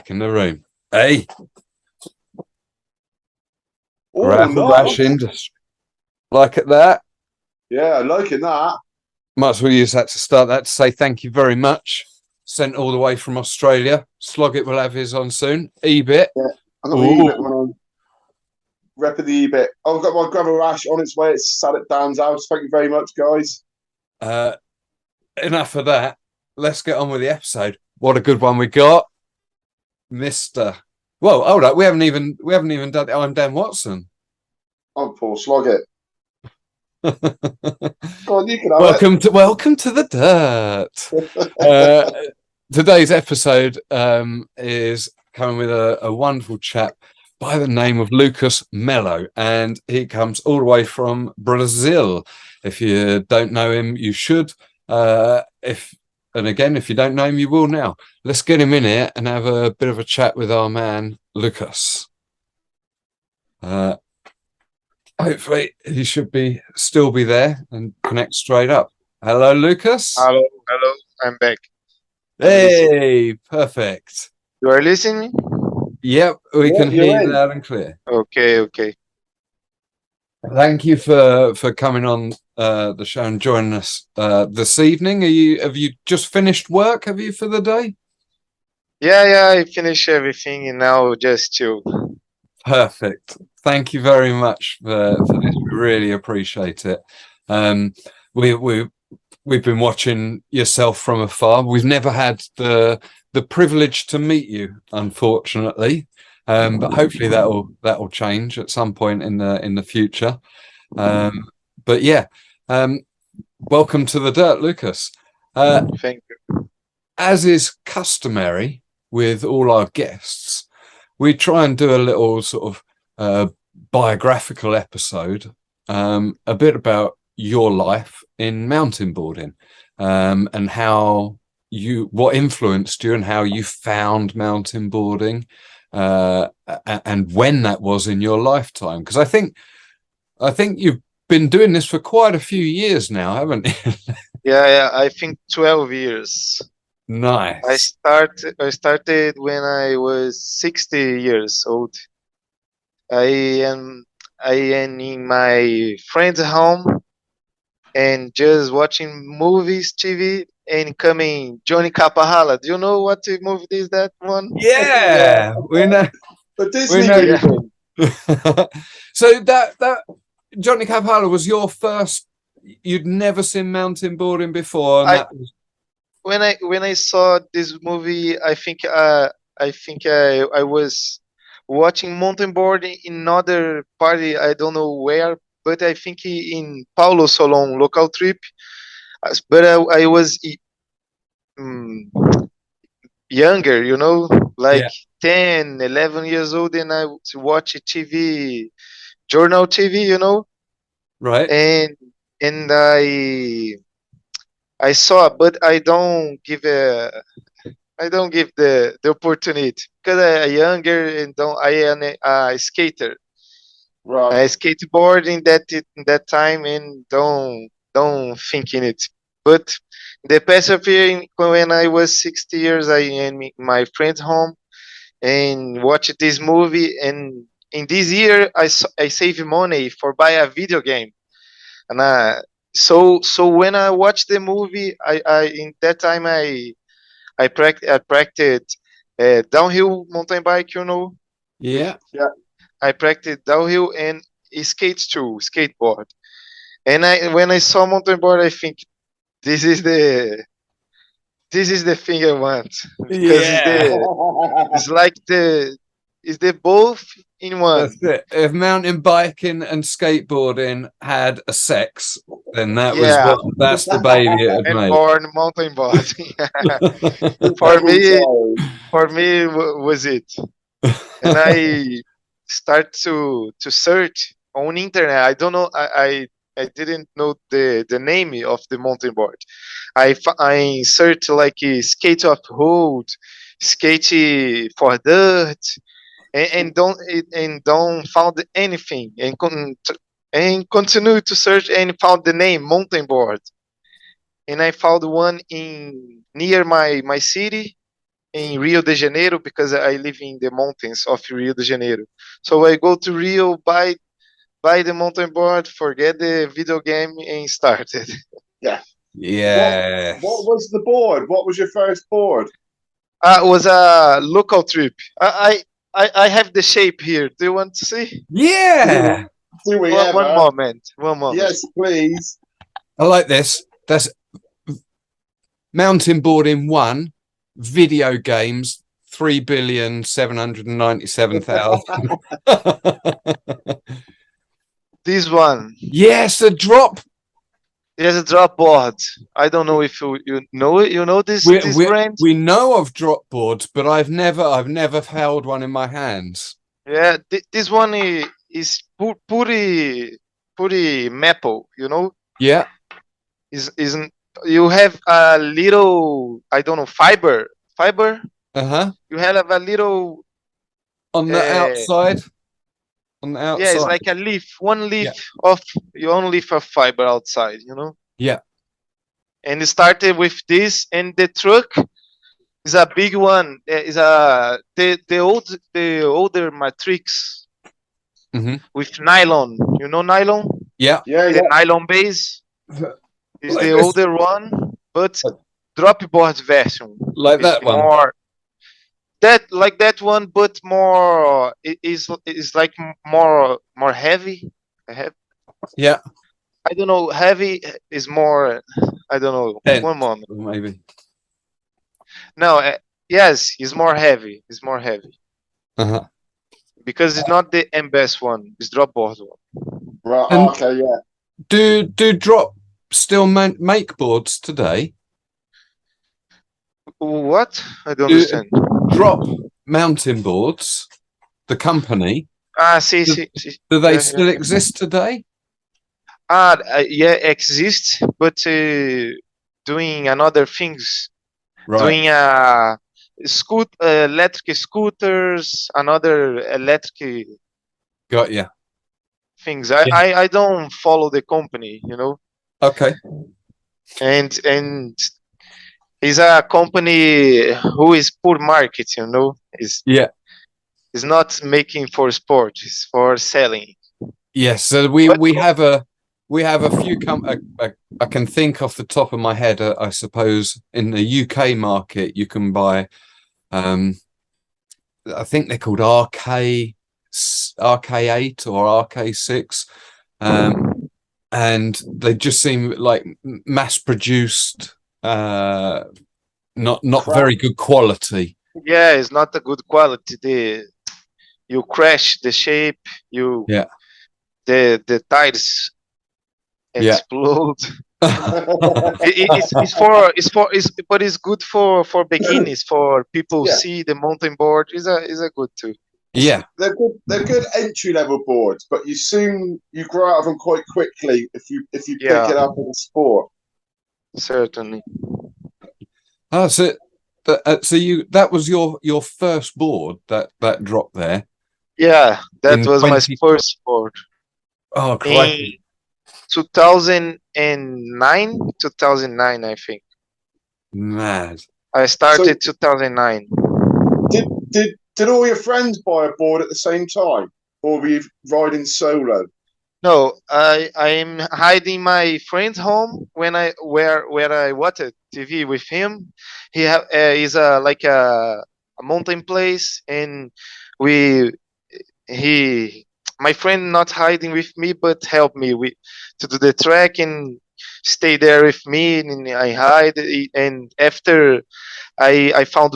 back in the room. Hey, Oh, rash nice. industry. Like it that? Yeah, liking that. Might as well use that to start that to say thank you very much. Sent all the way from Australia. Sloggett will have his on soon. E-bit. Yeah, I got my Ooh. E-bit on. Repping the E-bit. I've got my gravel rash on its way. It's sat at Dan's house. Thank you very much, guys. Enough of that. Let's get on with the episode. What a good one we got, Mister. Well, hold up. We haven't even done it. I'm Dan Watson. I'm Paul Sloggett. Go on, you can have welcome to the dirt. Today's episode is coming with a wonderful chap by the name of Lucas Melo, and he comes all the way from Brazil. If you don't know him, you should. If you don't know him, you will now. Let's get him in here and have a bit of a chat with our man Lucas. Hopefully he should still be there and connect straight up. Hello, Lucas. Hello, I'm back. Hey, perfect. You are listening? Yep, we can hear you loud and clear. Okay. Thank you for coming on the show and joining us this evening. Have you just finished work? Have you for the day? Yeah, I finished everything and now just chill. Perfect. Thank you very much for this. We really appreciate it. We've been watching yourself from afar. We've never had the privilege to meet you, unfortunately, but hopefully that'll change at some point in the future. But yeah, welcome to the dirt, Lucas. Thank you. As is customary with all our guests, we try and do a little sort of biographical episode, a bit about your life in mountainboarding, and what influenced you and how you found mountainboarding, and when that was in your lifetime. Because I think you've been doing this for quite a few years now, haven't you? Yeah, I think 12 years. Nice. I started when I was 60 years old. I am in my friend's home and just watching movies, TV, and coming Johnny Capahala. Do you know what movie is that one? Yeah, we know. The Disney movie. So that Johnny Capahala was your first. You'd never seen mountainboarding before, and when I saw this movie, I think I was watching Mountainboard in another party. I don't know where, but I think in Paulo Solon local trip. But I was younger, like 10, 11 years old, and I watch TV, journal TV, right? And I saw, but I don't give the opportunity because I'm younger and I am a skater. Right. I skateboard in that time and don't think in it. But the past year, when I was 60 years, I am in my friend's home and watched this movie. And in this year, I saved money for buy a video game. And so when I watched the movie, I in that time I practiced downhill mountain bike, Yeah. I practiced downhill and skateboard. And when I saw mountain board, I think this is the thing I want because it's like the both in one. That's it. If mountain biking and skateboarding had a sex, then that's the baby it had made. Born mountain board. for me was it. And I start to search on internet. I don't know. I didn't know the name of the mountain board. I searched like skate off road, skate for dirt, and don't found anything. And continue to search and found the name mountain board. And I found one near my city, in Rio de Janeiro because I live in the mountains of Rio de Janeiro. So I go to Rio, buy the mountain board, forget the video game, and started. Yeah. Yeah. What was the board? What was your first board? It was a local trip. I have the shape here. Do you want to see? Yeah. Do we One ever? moment. One moment. Yes, please. I like this. That's Mountainboarding 1, video games 3,797,000. This one. Yes, a drop. There's a drop board. I don't know if you know it. You know this brand? We know of drop boards, but I've never held one in my hands. Yeah, this one is puri maple. You know, Yeah. Isn't you have a little, I don't know, fiber. Uh-huh. You have a little On the outside. On the outside. Yeah, it's like a leaf, one leaf of your own leaf of fiber outside, you know? Yeah. And it started with this, and the truck is a big one. Is a the older matrix with nylon. You know nylon? Yeah. The nylon base is Like the this. older one, but drop board version. Like that one. More like that one, but more is like more heavy. Yeah. I don't know. Heavy is more. I don't know. Dense, one moment. maybe. No. Yes, it's more heavy. It's more heavy. Because it's not the best one. It's drop board one. Right. And okay. Yeah. Do drop still make boards today? What? I don't understand. Drop mountain boards, the company. See. Do they still exist today? Yeah, exists, but doing another things. Right. Doing electric scooters, another electric. Got ya. Things. I don't follow the company, you know. Okay. And it's a company who is poor market, you know. It's not making for sport. It's for selling. Yes. So we have a few I can think off the top of my head. I suppose in the UK market you can buy. I think they're called RK8 or RK6, and they just seem like mass produced. Not very good quality. Yeah, it's not a good quality. You crash the shape. The tires explode. But it's good for beginners, for people see the mountain board. Is a good too. Yeah, they're good entry level boards, but you grow out of them quite quickly if you pick it up in sport. Certainly. Oh, so that was your first board that dropped there. Yeah, that was my first board. Oh, crikey. 2009, I think. Mad. I started 2009. Did all your friends buy a board at the same time, or were you riding solo? No, I'm hiding my friend's home when I watched TV with him. He is like a mountain place, and my friend not hiding with me, but help me to do the track and stay there with me, and I hide. And after I found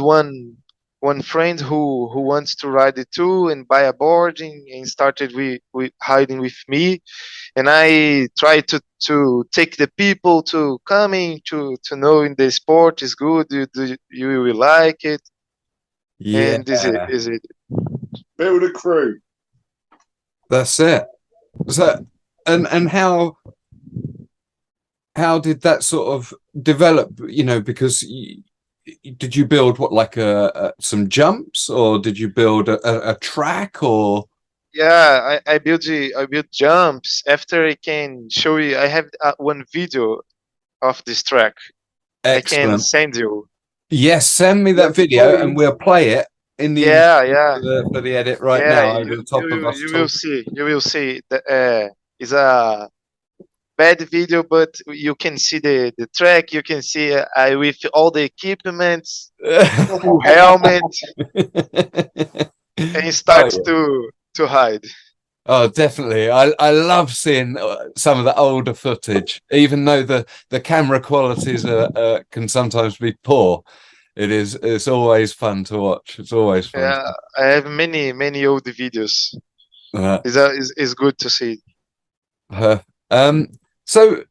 one friend who wants to ride it too and buy a board and started with hiding with me, and I try to take the people to coming to know in the sport is good. You will like it. Yeah, and is it build a crew. That's it. So and how did that sort of develop? You know, because did you build like some jumps, or did you build a track, or? Yeah, I built jumps. After I can show you, I have one video of this track. Excellent. I can send you. Yes, send me that Let's video play. and we'll play it in the Yeah, yeah, for the edit right yeah. now over the top of us You will talking. see. You will see. It's a bad video, but you can see the track. You can see with all the equipments, full helmet, and it Oh, starts to hide. oh, definitely. I love seeing some of the older footage, even though the camera qualities can sometimes be poor. It's always fun to watch. It's always fun. Yeah, I have many old videos. Uh, It's good to see. uh, um, so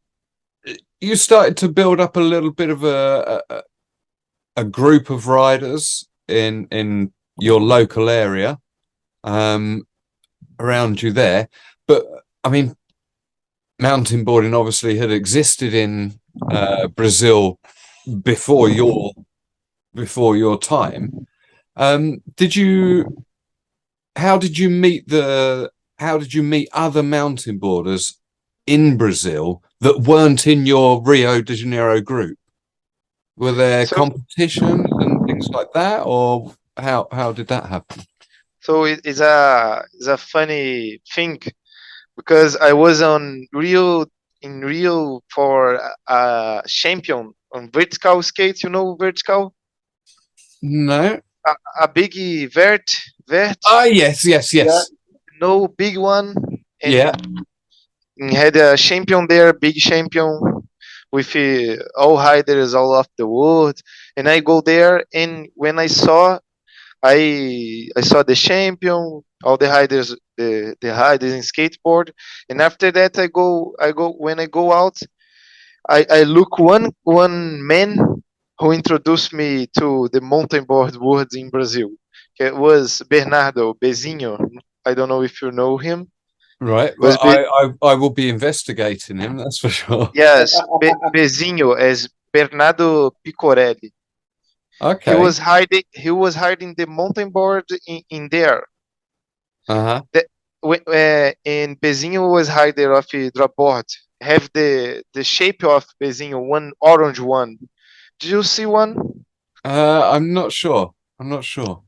you started to build up a little bit of a group of riders in your local area, around you there. But I mean, mountain boarding obviously had existed in Brazil before your time. Did you? How did you meet How did you meet other mountain boarders in Brazil that weren't in your Rio de Janeiro group? Were there So competitions and things like that, or how did that happen? so it's a funny thing because I was on Rio in Rio for a champion on vertical skate. You know vertical, No. a big vert, Ah, yes, yes, Yeah. yes. no big one, Yeah. and had a champion there, big champion with all riders all of the world. And I go there, and when I saw the champion, all the riders, the riders in skateboard, and after that I go when I go out, I look one man who introduced me to the mountain board world in Brazil. It was Bernardo Bezinho. I don't know if you know him. Right. Was Well, I will be investigating him. That's for sure. Yes, Bezinho as Bernardo Picorelli. He Okay. was hiding. He was hiding the mountain board in there. Uh-huh. And Bezinho was hiding of the drop board. Have the shape of Bezinho, one orange one. Did you see one? I'm not sure. I'm not sure.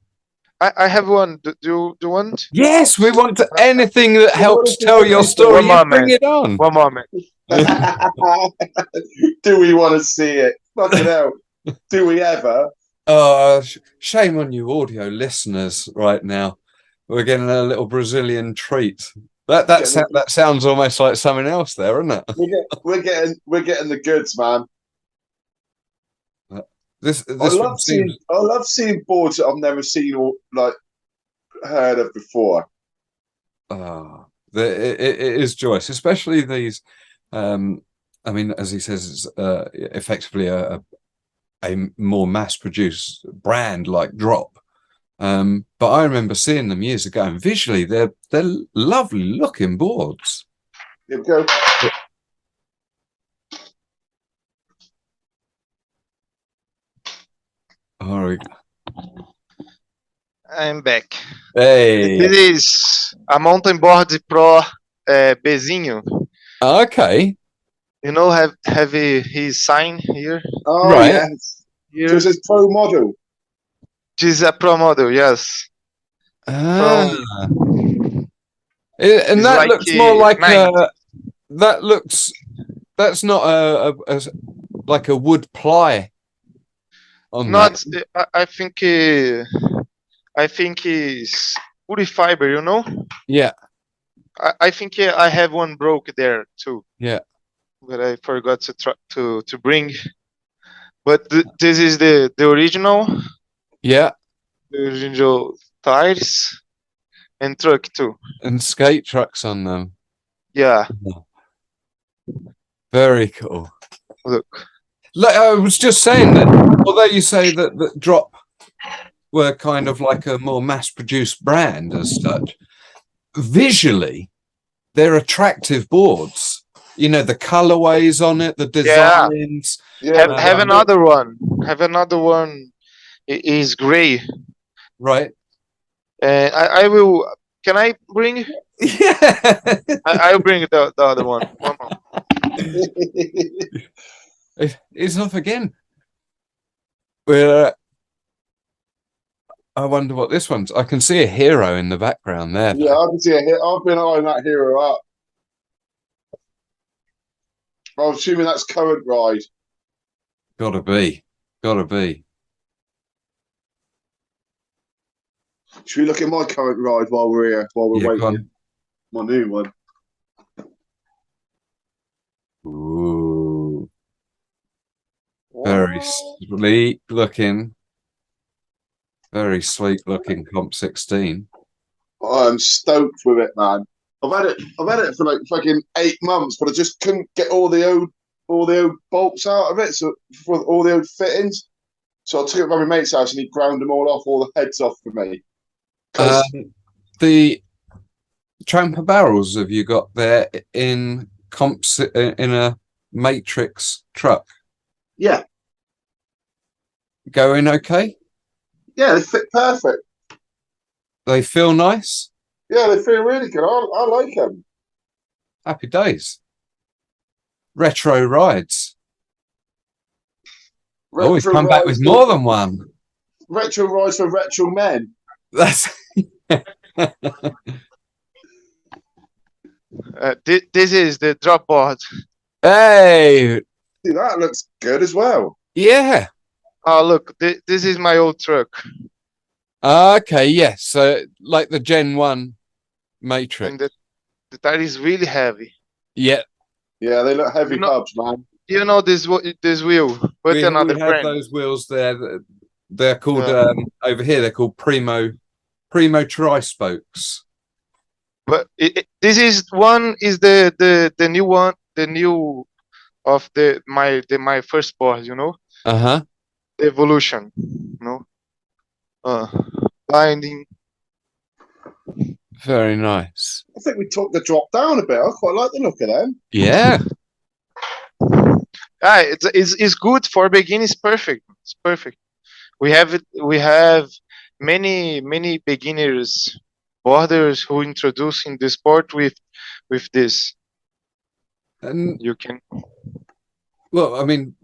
I have one. Do you want? Yes, we want anything that We want helps to see tell your everything. story. One You bring moment. it on. One moment. Do we want to see it? Fucking hell. Do we ever? Shame on you, audio listeners, right now. We're getting a little Brazilian treat. That sounds almost like something else there, isn't it? We're getting the goods, man. This I one love seems. seeing boards that I've never seen or like heard of before. It is joyous, especially these. I mean, as he says, it's effectively a more mass-produced brand like Drop. But I remember seeing them years ago, and visually they're lovely looking boards. Here we go. All right. I'm back. Hey. This is a Mountainboard Pro Bezinho. Okay. You know, have his sign here. Oh Right. yes. Here. So this is pro model. This is a pro model, yes. Ah. From And it's that like looks more like 90. that's not like a wood ply on Not. that. I think it's woody fiber. You know. Yeah. I think I have one broke there too. Yeah. But I forgot to bring. But this is the original. Yeah. The original tires and truck too. And skate trucks on them. Yeah. Very cool. Look. Like I was just saying that, although you say that Drop were kind of like a more mass-produced brand as such, visually they're attractive boards. You know, the colorways on it, the designs. Yeah. Have another one. Have another one. It is gray. Right. I will. Can I bring? Yeah. I'll bring the other one. One more. It's off again. Well, I wonder what this one's. I can see a hero in the background there, Yeah, though. I can see a hit. I've been eyeing that hero up. I'm assuming that's current ride. Gotta be. Gotta be. Should we look at my current ride while we're here, while we're Yeah, go waiting? on. My new one. Ooh, very Wow. sleek looking. Very sleek looking Comp 16. I'm stoked with it, man. I've had it for like fucking 8 months, but I just couldn't get all the old bolts out of it. So for all the old fittings. So I took it by my mate's house and he ground them all off, all the heads off for me. Because The Tramper barrels have you got there in comps in a Matrix truck? yeah, Going okay? yeah, they fit perfect. They feel nice? Yeah, they feel really good. I like them. Happy days. Retro rides. Oh, he's Retro come back with rides, more than one. retro rides for retro men. That's This is the drop board. hey, See, that looks good as well. yeah. Oh, look, this is my old truck. Okay, yes. So like the Gen 1 Matrix. And the tire is really heavy. Yeah, Yeah, they look heavy You know, hubs, man. you know this wheel, but we another have brand. those wheels there. They're called Yeah. over here. They're called Primo tri spokes. But this is one is the new one, the new of my first board, you know, Uh-huh. the evolution, you know, binding. Very nice. I think we took the drop down a bit. I quite like the look of them. Yeah. It's good for beginners. Perfect. It's perfect. We have many beginners boarders who introducing the sport with this. And You can. well, I mean,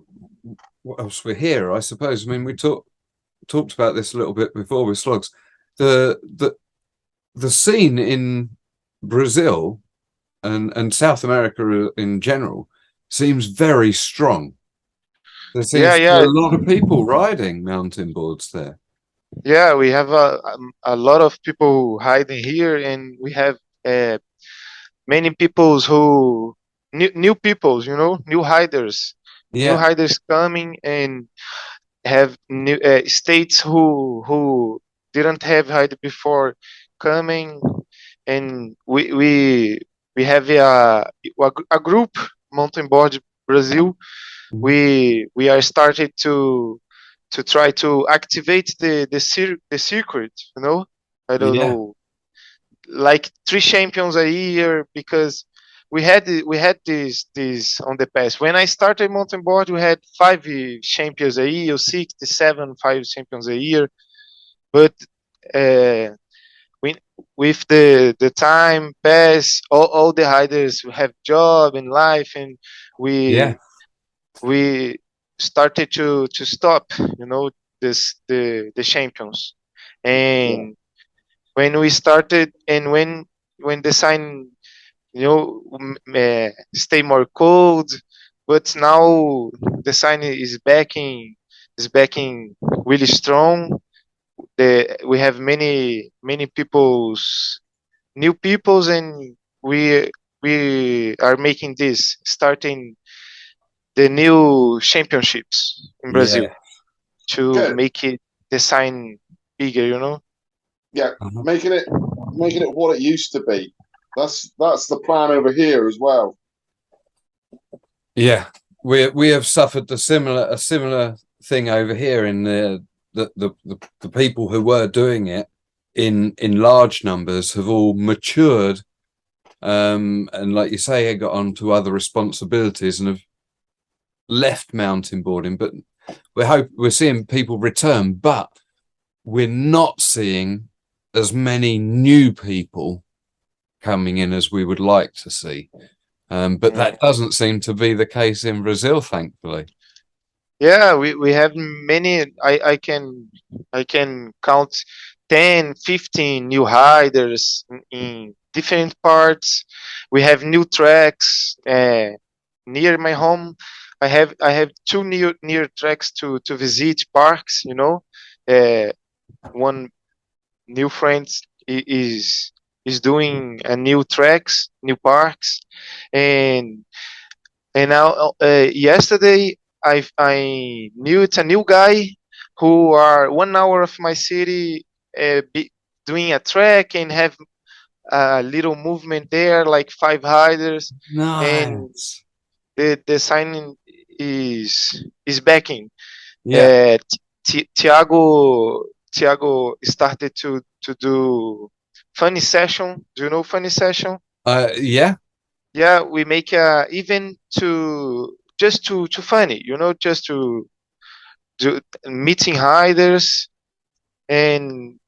what else we're here, I suppose. I mean, we talked about this a little bit before with slogs. The scene in Brazil and South America in general seems very strong. There seems to be Yeah, a lot of people riding mountain boards there. yeah. We have a lot of people hiding here, and we have many peoples who new peoples, you know, new Yeah, hiders coming and have new states who didn't have hide before coming, and we have a group mountain board Brazil. We are started to try to activate the circuit, you know. I don't yeah, know, like 3 champions a year, because we had this on the past. When I started mountain board, we had 5 champions a year, 67 5 champions a year. But uh, we, with the time pass, all the riders have job and life, and yeah, we started to stop, you know, the champions. Yeah. And when we started, and when the sign, you know, stay more cold, but now the sign is backing really strong. We have many people's new peoples, and we are making this starting the new championships in Brazil yeah. to Good. make it the sign bigger, you know. Yeah, Uh-huh. making it what it used to be. That's the plan over here as well. Yeah, we have suffered a similar thing over here in the people who were doing it in large numbers have all matured, and like you say, got on to other responsibilities and have left mountain boarding. But we're seeing people return, but we're not seeing as many new people coming in as we would like to see. But that doesn't seem to be the case in Brazil, thankfully. Yeah, we have many. I can count 10, 15 new riders in different parts. We have new tracks near my home. I have two near tracks to visit parks. Uh, one new friend is doing a new tracks, new parks, and now yesterday I knew it's a new guy who are 1 hour of my city, doing a trek and have a little movement there, like 5 riders, and Nice. the signing is backing. Yeah. Uh, Tiago started to do funny session. Do you know funny session? Yeah. Yeah, we make a event to funny, just to do meeting riders and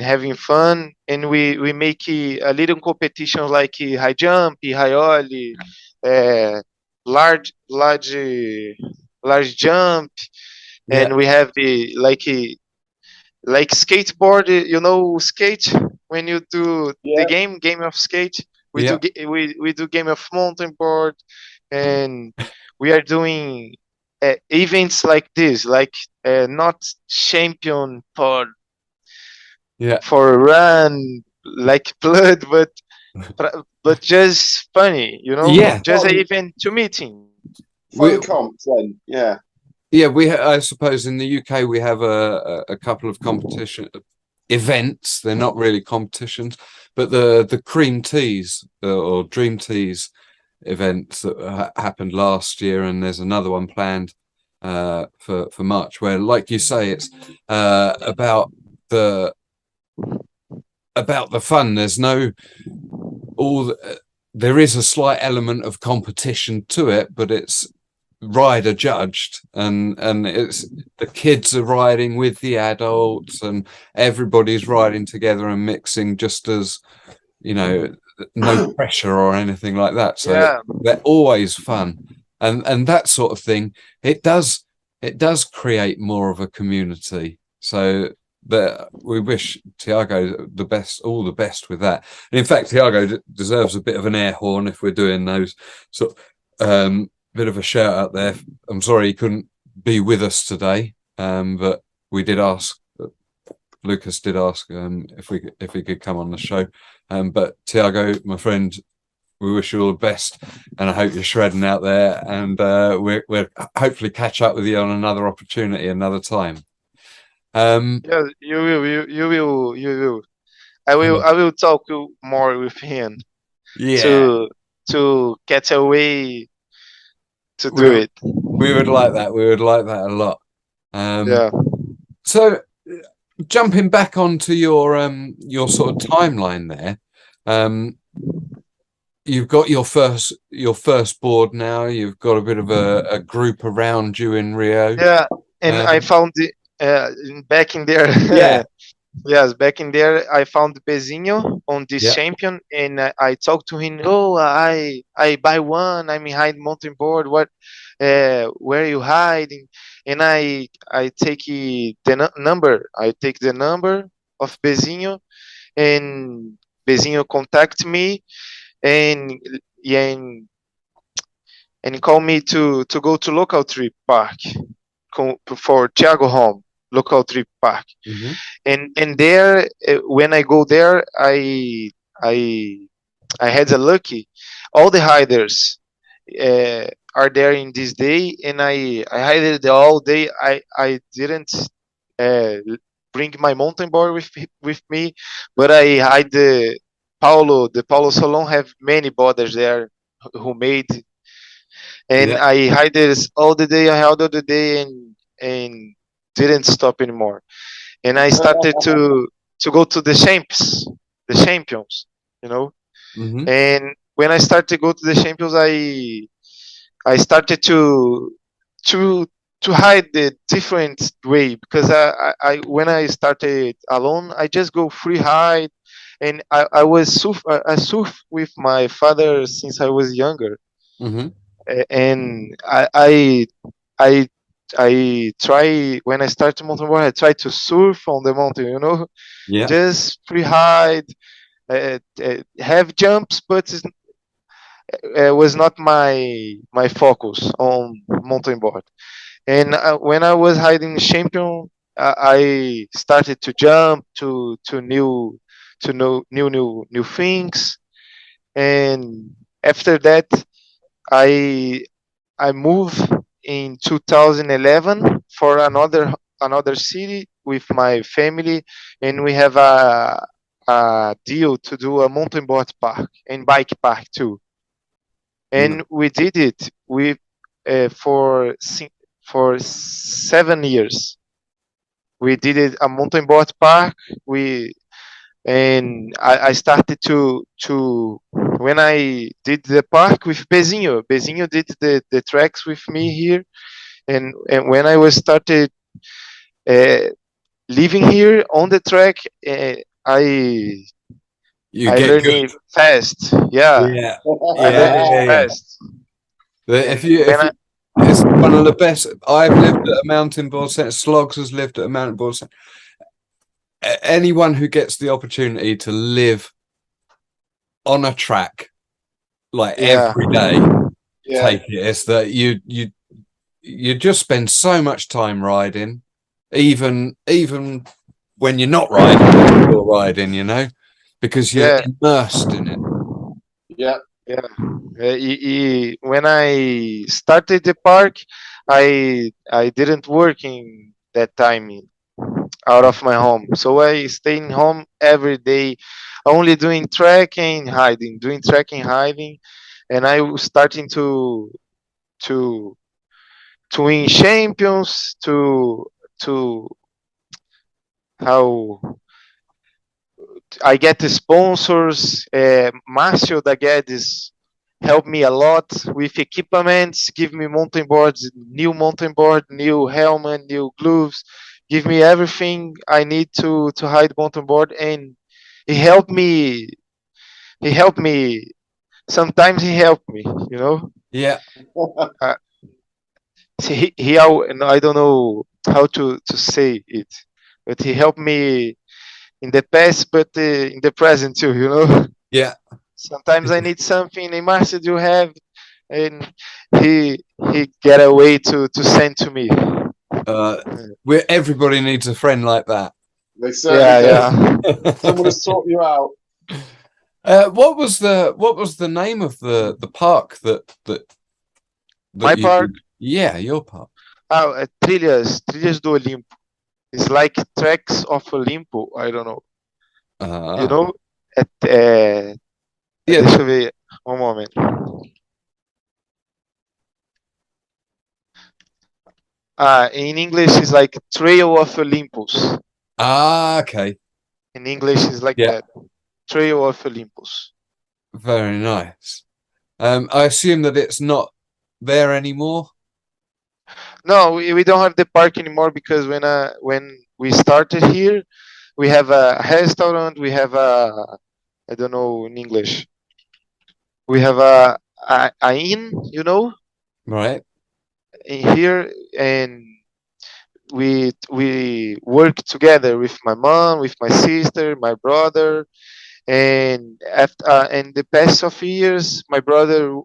having fun, and we make a little competition like high jump, high ollie, uh, large jump, Yeah. and we have the like skateboard, skate. When you do the Yeah. game of skate, we do Yeah. we do game of mountain board, and we are doing events like this, like not champion Yeah. for run like blood, but just funny, Yeah. just a event to meeting. We Fun comp then. Yeah. Yeah, I suppose in the UK we have a couple of competition events. They're not really competitions, but the Cream Teas or Dream Teas events that happened last year, and there's another one planned for March, where, like you say, it's the about the fun. There's no all. There is a slight element of competition to it, but it's rider judged, and it's the kids are riding with the adults, and everybody's riding together and mixing, just as no pressure or anything like that. So Yeah, they're always fun, and that sort of thing. It does create more of a community. So that we wish Tiago the best, all the best with that. And in fact, Tiago deserves a bit of an air horn if we're doing those sort of, bit of a shout out there. I'm sorry he couldn't be with us today, but we did ask. Lucas did ask if he could come on the show. But Tiago, my friend, we wish you all the best, and I hope you're shredding out there. And we'll hopefully catch up with you on another opportunity, another time. yeah, you will. I will talk more with him Yeah, to get away to we do it. we would like that. We would like that a lot. Yeah, So jumping back onto your sort of timeline there, you've got your first board now. You've got a bit of a group around you in Rio. yeah, and I Um, found back in there. yeah, Yes, back in there, I found Bezinho on this yeah, champion, and I talked to him. Oh, I buy one. I'm behind mountain board. What? Where are you hiding? And I take the number. I take the number of Bezinho, and Bezinho contact me, and yeah, and call me to go to local trip park for Thiago home local trip park. mhm, And there, when I go there, I I had a lucky. All the hiders uh, are there in this day, and I hided all day. I didn't uh, bring my mountain board with me, but I hide the Paulo Salon have many borders there who made, and yeah, I hide this all the day. I held all the day and didn't stop anymore. And I started to go to the champions, you know. mhm, And when I started to go to the champions, I started to to hide the different way, because I when I started alone, I just go free hide, and I surf with my father since I was younger, mhm, and I try when I start to mountainboard. I try to surf on the mountain, you know, Yeah. just free ride, have jumps, but was not my focus on mountain board. And when I was hiding champion, I started to jump to new things. And after that, I I moved in 2011 for another city with my family, and we have a deal to do a mountain board park and bike park too. Mm. And we did it with for 7 years. We did it a mountain board park. We and I started to when I did the park with Bezinho. Bezinho did the tracks with me here, and when I was started uh, living here on the track, I You I get learned good. it fast. Yeah, Yeah. I Yeah. learned it Yeah. Yeah. fast. If And you when I it's one of the best. I've lived at a mountain board centre. Slogs has lived at a mountain board centre. Anyone who gets the opportunity to live on a track like yeah every day, yeah take it. It's that you just spend so much time riding, even when you're not riding, you're riding, you know, because you're yeah immersed in it. Yeah. yeah. When I started the park, I didn't work in that time out of my home, so I stay in home every day, only doing trekking, hiding, doing trekking, hiding, and I was starting to to win champions, to how I get the sponsors. Marcio da Guedes helped me a lot with equipments, give me mountain boards, mountain board, new helmet, new gloves, give me everything I need to hide mountain board, and he helped me. He helped me. Sometimes he helped me, you know. Yeah, Uh, no, I don't know how to say it, but he helped me in the past, but in the present too, you know. yeah. Sometimes I need something, and Marcia do have, and he he get a way to send to me. Uh, where everybody needs a friend like that. They certainly Yeah, do. yeah. Someone to sort you out. What was the name of the park that My you? park, Yeah, your park. trilhas do Olimpo. It's like tracks of Olimpo. I don't know. You Ah, know, yeah. deixa eu ver. One moment. In English, it's like Trail of Olympus. Ah, okay. In English, it's like Yeah, that. Trail of Olympus. very nice. I assume that it's not there anymore. No, we don't have the park anymore because when we started here, we have a restaurant. We have a I don't know in English. We have a inn, you know, Right. in here, and we work together with my mom, with my sister, my brother, and after in the past of years, my brother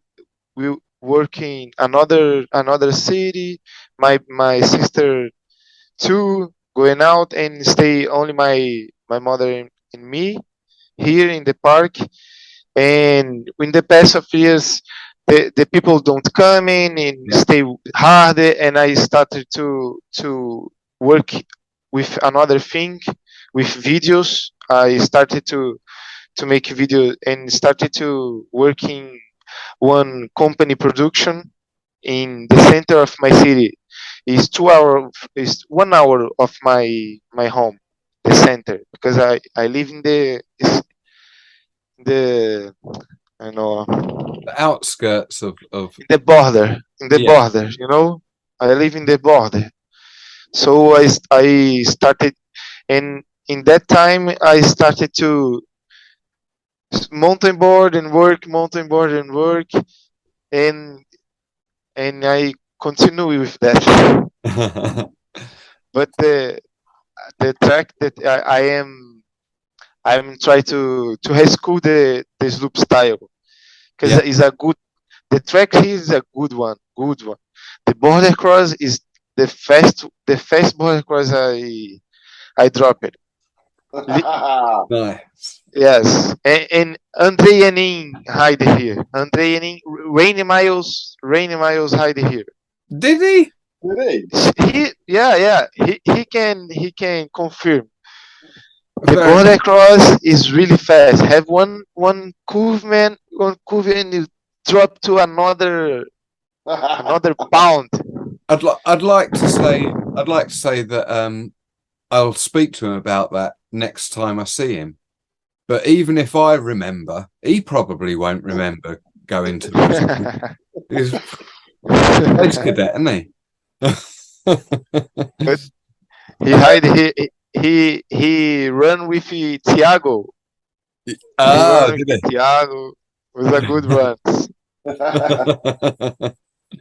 will work in another city. My sister too, going out and stay only my mother and me here in the park. And in the past of years, the people don't come in and Yeah. stay hard, and I started to work with another thing, with videos. I started to make video and started to work in one company production in the center of my city. Is 2 hour is 1 hour of my home, the center, because I live in the I know The outskirts of in the border, in the yeah. border, you know. I live in the border, so I started, and in that time I started to mountain board and work, and and I continue with that. But the track that I'm trying to rescue the sloop style because Yeah. it's a good. The track here is a good one, good one. The border cross is the first border cross I dropped. Nice. Yes, and Andre Yanin hide here. Andre Yanin, Rainy Miles hide here. Did he? Did Yeah, he can confirm. The Very border nice. cross is really fast. Have one curve, man, one curve, and you drop to another he? pound. I'd like to say that I'll speak to him about that next time I see him. But even if I remember, he probably won't remember going to this. He's space cadet, isn't he? But he hide he run with Thiago. He run with Did Thiago. Was a good one.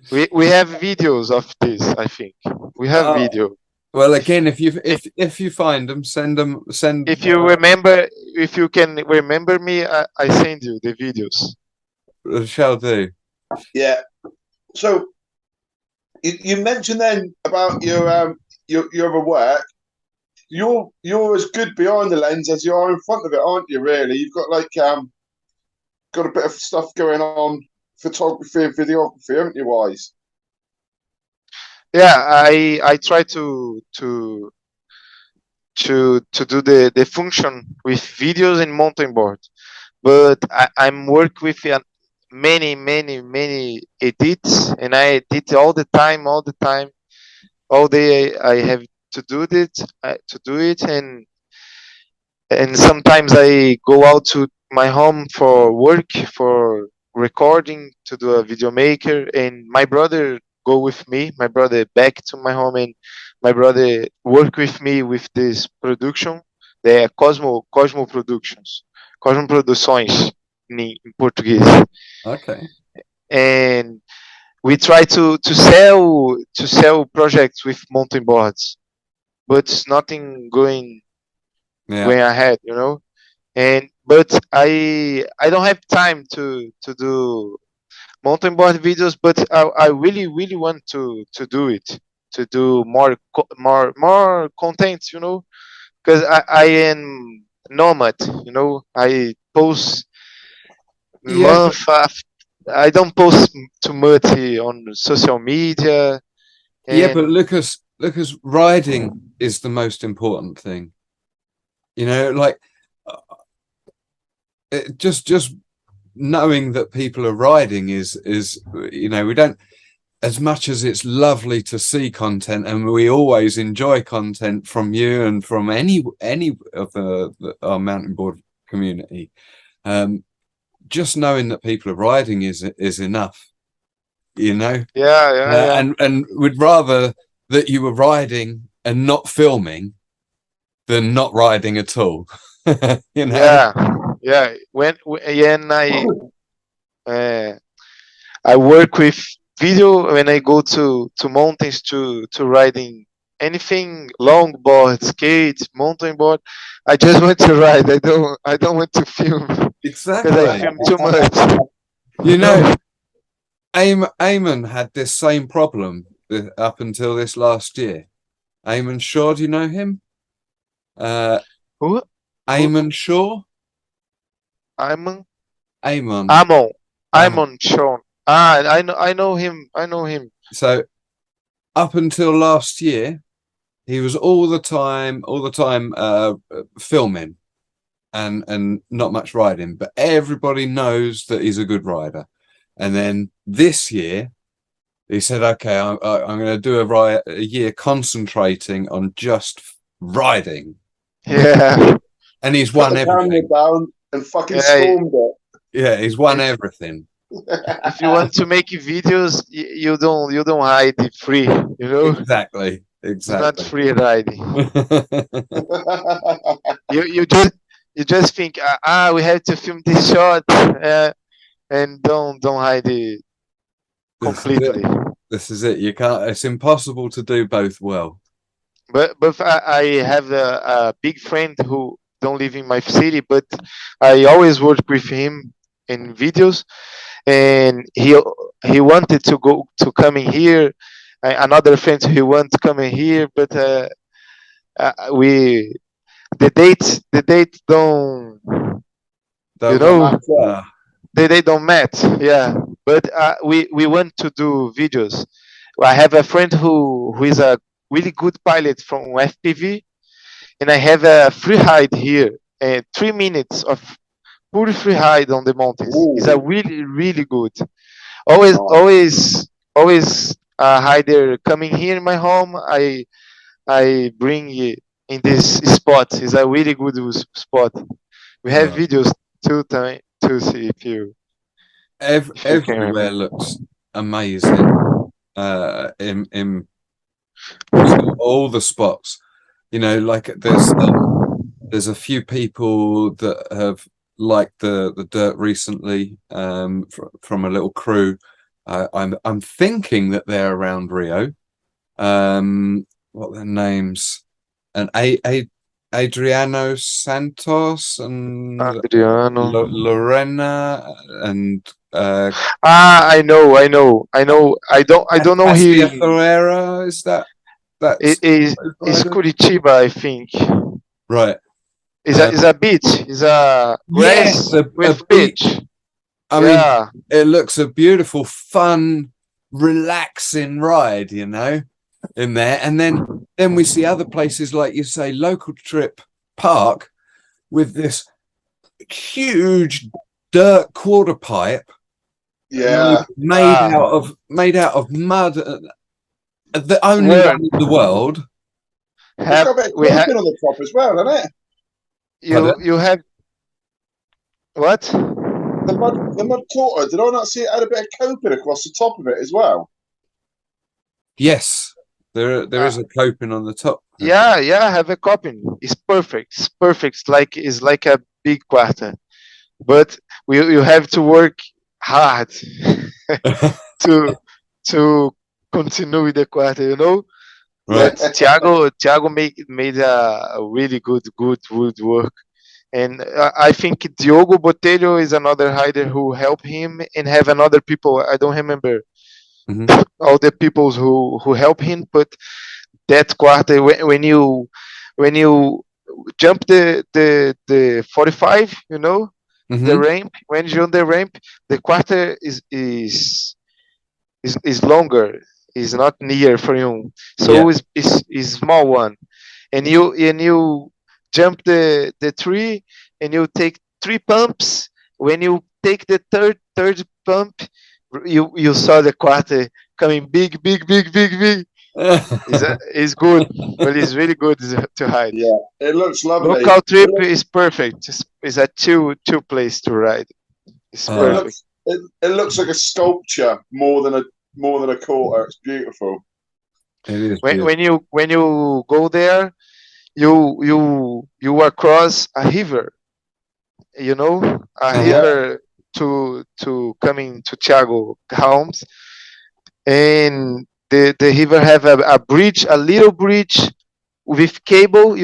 he? We have videos of this. I think we have Oh, video. well, again, if you find them, send. If you remember, if you can remember me, I send you the videos. Shall do. Yeah. So you mentioned then about your other work. You're as good behind the lens as you are in front of it, aren't you? Really, you've got got a bit of stuff going on, photography and videography, haven't you, Wise? Yeah, I try to do the function with videos and mountain board, but I'm work with many edits, and I edit all the time, all day. I have to do it, and sometimes I go out to my home for work, for recording, to do a video maker, and my brother go with me. My brother back to my home, and my brother work with me with this production. They are Cosmo Productions, Cosmo Produções in Portuguese, Okay. and we try to sell projects with mountain boards, but nothing Yeah. going ahead, and but I don't have time to do mountain board videos, but I really want to do it, to do more content, because I am nomad, I post Yeah, but month after. I don't post too much on social media, yeah, but and Lucas, riding is the most important thing. Like just knowing that people are riding is we don't, as much as it's lovely to see content, and we always enjoy content from you and from any of our mountain board community. Just knowing that people are riding is enough, yeah. and we'd rather that you were riding and not filming than not riding at all. Yeah, yeah. When uh, I work with video, when I go to mountains to riding anything, longboard, skate, mountain board, I just want to ride. I don't want to film because I Exactly. film too much. You know, Eamon had this same problem up until this last year. Eamon Shaw, do you know him? Who? Eamon Shaw? Amon? Eamon. Amon. Eamon. Amon Sean. I know him. I know him. So up until last year, he was all the time filming and not much riding, but everybody knows that he's a good rider. And then this year, he said, "Okay, I'm going to do a year concentrating on just riding," Yeah. and he's Put won the camera everything. down and fucking Yeah. stormed it. Yeah, he's won everything. If you want to make videos, you don't hide it free. Exactly. It's not Exactly. free riding. You just think we have to film this shot, and don't hide it completely. This is it. You can't. It's impossible to do both well. But I have a big friend who don't live in my city, but I always work with him in videos, and he wanted to go to come in here. Another friend he want to come in here, but we the dates don't, you Don't know, matter. they don't match. Yeah, but we want to do videos. I have a friend who is a really good pilot from FPV, and I have a free ride here, 3 minutes of pure free ride on the mountains. It's a Ooh, really good. Always, nice. always, always a hider coming here in my home. I bring it in this spot. It's a really good spot. We have Uh, videos too time to see if you can everywhere remember. looks amazing. In all the spots, like there's a few people that have liked the dirt recently, from a little crew. I'm thinking that they're around Rio. What are their names? And Adriano Santos and Adriano. Lorena and I know. I don't know Cassia him. Ferreira. Is It that's is riders? Curitiba, I think. Right. Is a beach. Is a Yes, grass a with beach. beach. I mean, Yeah. it looks a beautiful, fun, relaxing ride, in there. And then we see other places like you say, Local Trip Park with this huge dirt quarter pipe Yeah. Ah, made out of mud, the only word. one in the world. It's Have got a bit of we have coping on the top as well, hasn't it? you have what? The mud quarter, did I not see it had a bit of coping across the top of it as well? Yes, there Uh, is a coping on the top. yeah, have a copy. It's perfect. It's perfect. It's like a big quarter. But you have to work hard to to continue with the quarter. But Right. Thiago made a really good woodwork, and I think Diogo Botelho is another hider who helped him, and have another people. I don't remember Hmm. all the people who help him, but that quarter when you jump the 45, the Hmm. ramp. When you're on the ramp, the quarter is longer, is not near for you, Yeah. so is small one, and you jump the tree, and you take 3 pumps. When you take the third pump, you saw the quarter coming big. Is good, but it's really good to hide. Yeah, it looks lovely. Local trip is perfect. It's a chill place to ride. It's It Uh, perfect. looks it looks like a sculpture more than a quarter. It's beautiful. it is When beautiful. when you when you go there, you across a river. A Uh-huh. Yeah, river to coming to Thiago homes, and the river have a bridge, a little bridge with cable.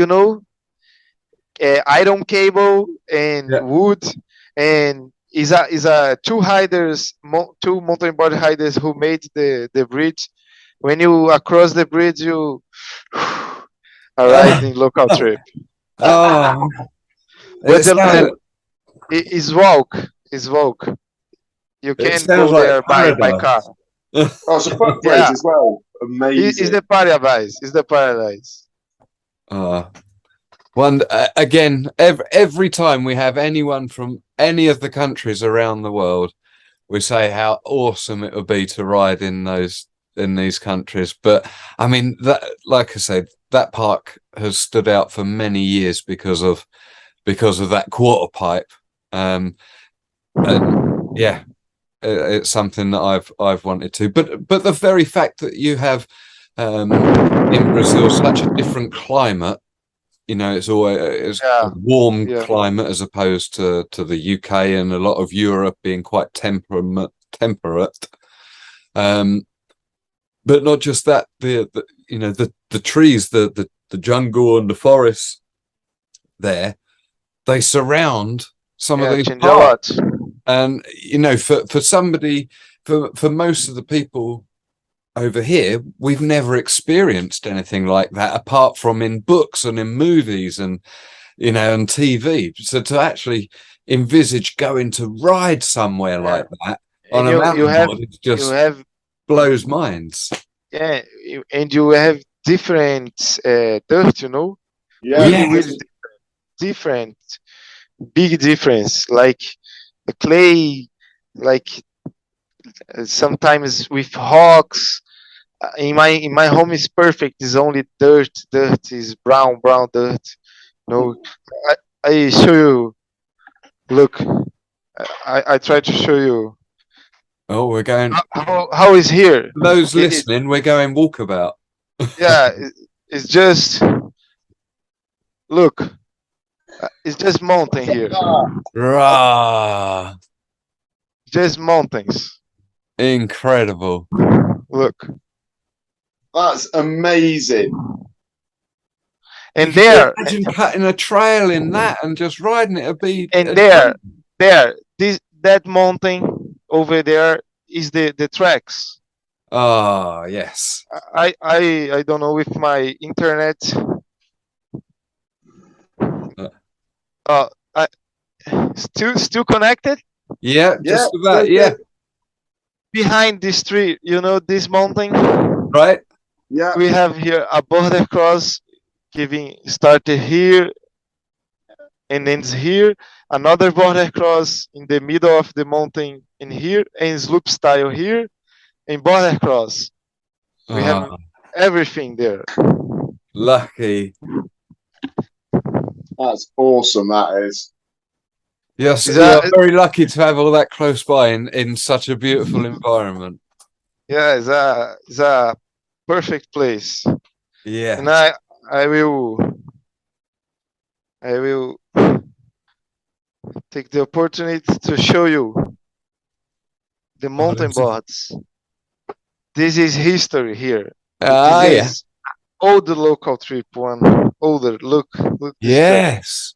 Iron cable and Yeah. wood, and is a two mountain board hiders who made the bridge. When you across the bridge, you arrived in local trip. Oh, But it sounds is walk. You it can sounds go like there by car. paradise. oh, it's a foot bridge Yeah, as well. it's Amazing. the paradise. It's the paradise. Uh, again, every time we have anyone from any of the countries around the world, we say how awesome it would be to ride in these countries. But I mean, that, like I said, that park has stood out for many years because of that quarter pipe. And yeah, it's something that I've wanted to. But the very fact that you have, in Brazil, such a different climate. It's a Yeah, warm yeah. climate as opposed to the UK and a lot of Europe being quite temperate. Um, but not just that. The you know the trees, the jungle and the forests there, they surround some of Yeah, these change a parks. lot. And you know, for somebody, for most of the people over here, we've never experienced anything like that apart from in books and in movies and you know on TV. So to actually envisage going to ride somewhere Yeah. like that on And a you have mountain board, it you just have blows minds. yeah, and you have different dirt, you know, Yeah, really Yes. really different, big difference. Like the clay, like sometimes with rocks. In my home is perfect. It's only dirt. Dirt is brown dirt. No, I show you. Look, I try to show you Oh, we're going. how is here. Those It, listening, we're going walkabout. yeah, it's just look. It's just mountain here. Rah! Just mountains. Incredible. Look, that's amazing. and Can you there, imagine cutting a trail in that and just riding it? It'd be and there. That mountain over there is the tracks. oh yes. I don't know if my internet. Uh, I still connected. Yeah, Yeah, just about. Yeah, Behind this tree, you know this mountain. right. yeah. We have here a border cross, giving started here and ends here. Another border cross in the middle of the mountain in here, and slope style here, and border cross. We have Oh, everything there. lucky. That's awesome. That is. Yes, Is you're that very lucky to have all that close by in such a beautiful environment. yeah? It's a perfect place, Yeah. and I will take the opportunity to show you the mountain boards. This is history here. Ah, This yeah. is old local trip one. Older. Look this track. Yes.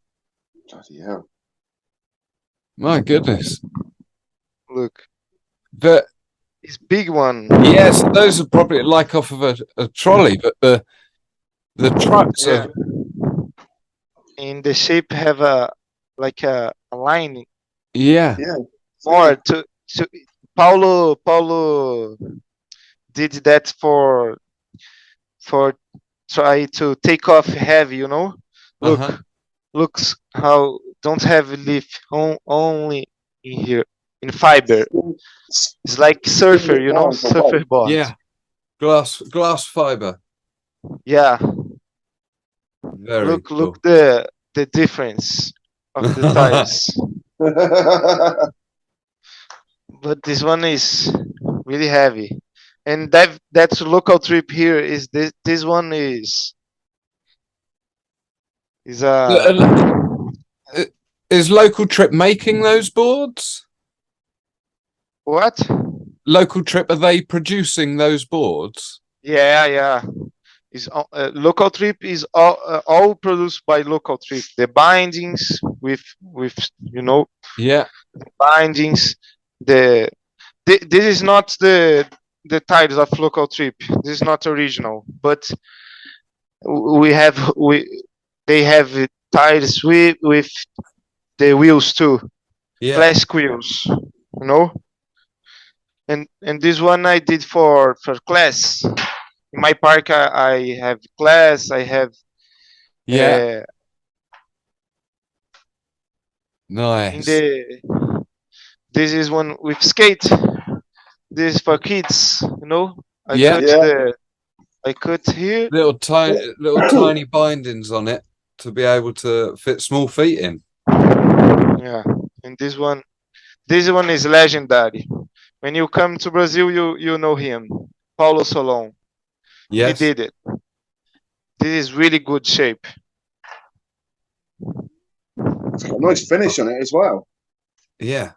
Bloody hell. My goodness. Look, But it's big one. yes, those are probably like off of a trolley, but the trucks Yeah. are In the shape have a like a line yeah. Yeah. more to Paulo did that for try to take off heavy, you know. Look, Uh-huh. looks how don't have leaf only in here in fiber. It's like surfer, you know, surfer board. Yeah. Glass fiber. Yeah. Very Look cool. look the difference of the tires. But this one is really heavy. And that's local trip here is this one is Is Local Trip making those boards? what? Local Trip, are they producing those boards? Yeah. Is local trip is all produced by local trip. The bindings with you know Yeah. bindings. This is not the tires of local trip. This is not original, but they have tires with the wheels too, Yeah. classic wheels, you know. And this one I did for class. In my park, I have class. I have Yeah. in Nice. this is one with skate. This is for kids, you know. Yeah. I cut here. Little tiny bindings on it to be able to fit small feet in. Yeah, and this one is legendary. When you come to Brazil, you know him, Paulo Solon. He Yes. did it. This is really good shape. It's got a nice finish on it as well. Yeah.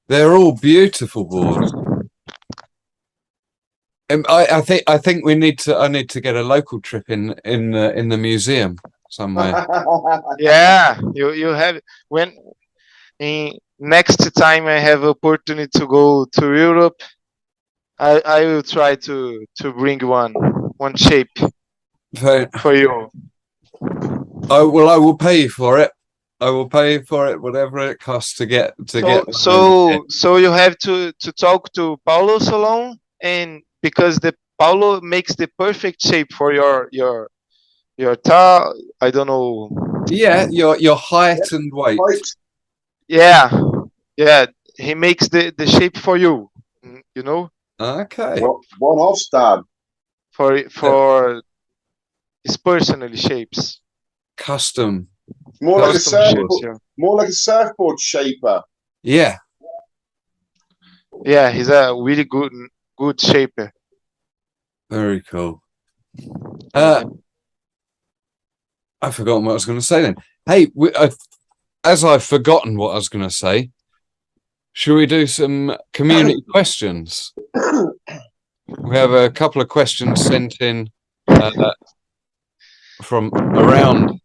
They're all beautiful boards. I think we need to. I need to get a local trip in the museum somewhere. Yeah, you have when in next time I have opportunity to go to Europe, I will try to bring one shape So, for you. I will pay you for it. I will pay for it, whatever it costs to get So one over here. so you have to talk to Paulo Solon, and because the Paulo makes the perfect shape for your tar. I don't know. Yeah, your height and weight. Right. Yeah, yeah. He makes the shape for you. You know, Okay. One off, Stan. for his personal shapes, Custom. More like a custom shapes. surfboard. Yeah, More like a surfboard shaper. Yeah. yeah. He's a really good shaper. Very cool. Yeah. I've forgotten what I was going to say then. Hey, as I've forgotten what I was going to say, should we do some community questions? We have a couple of questions sent in from around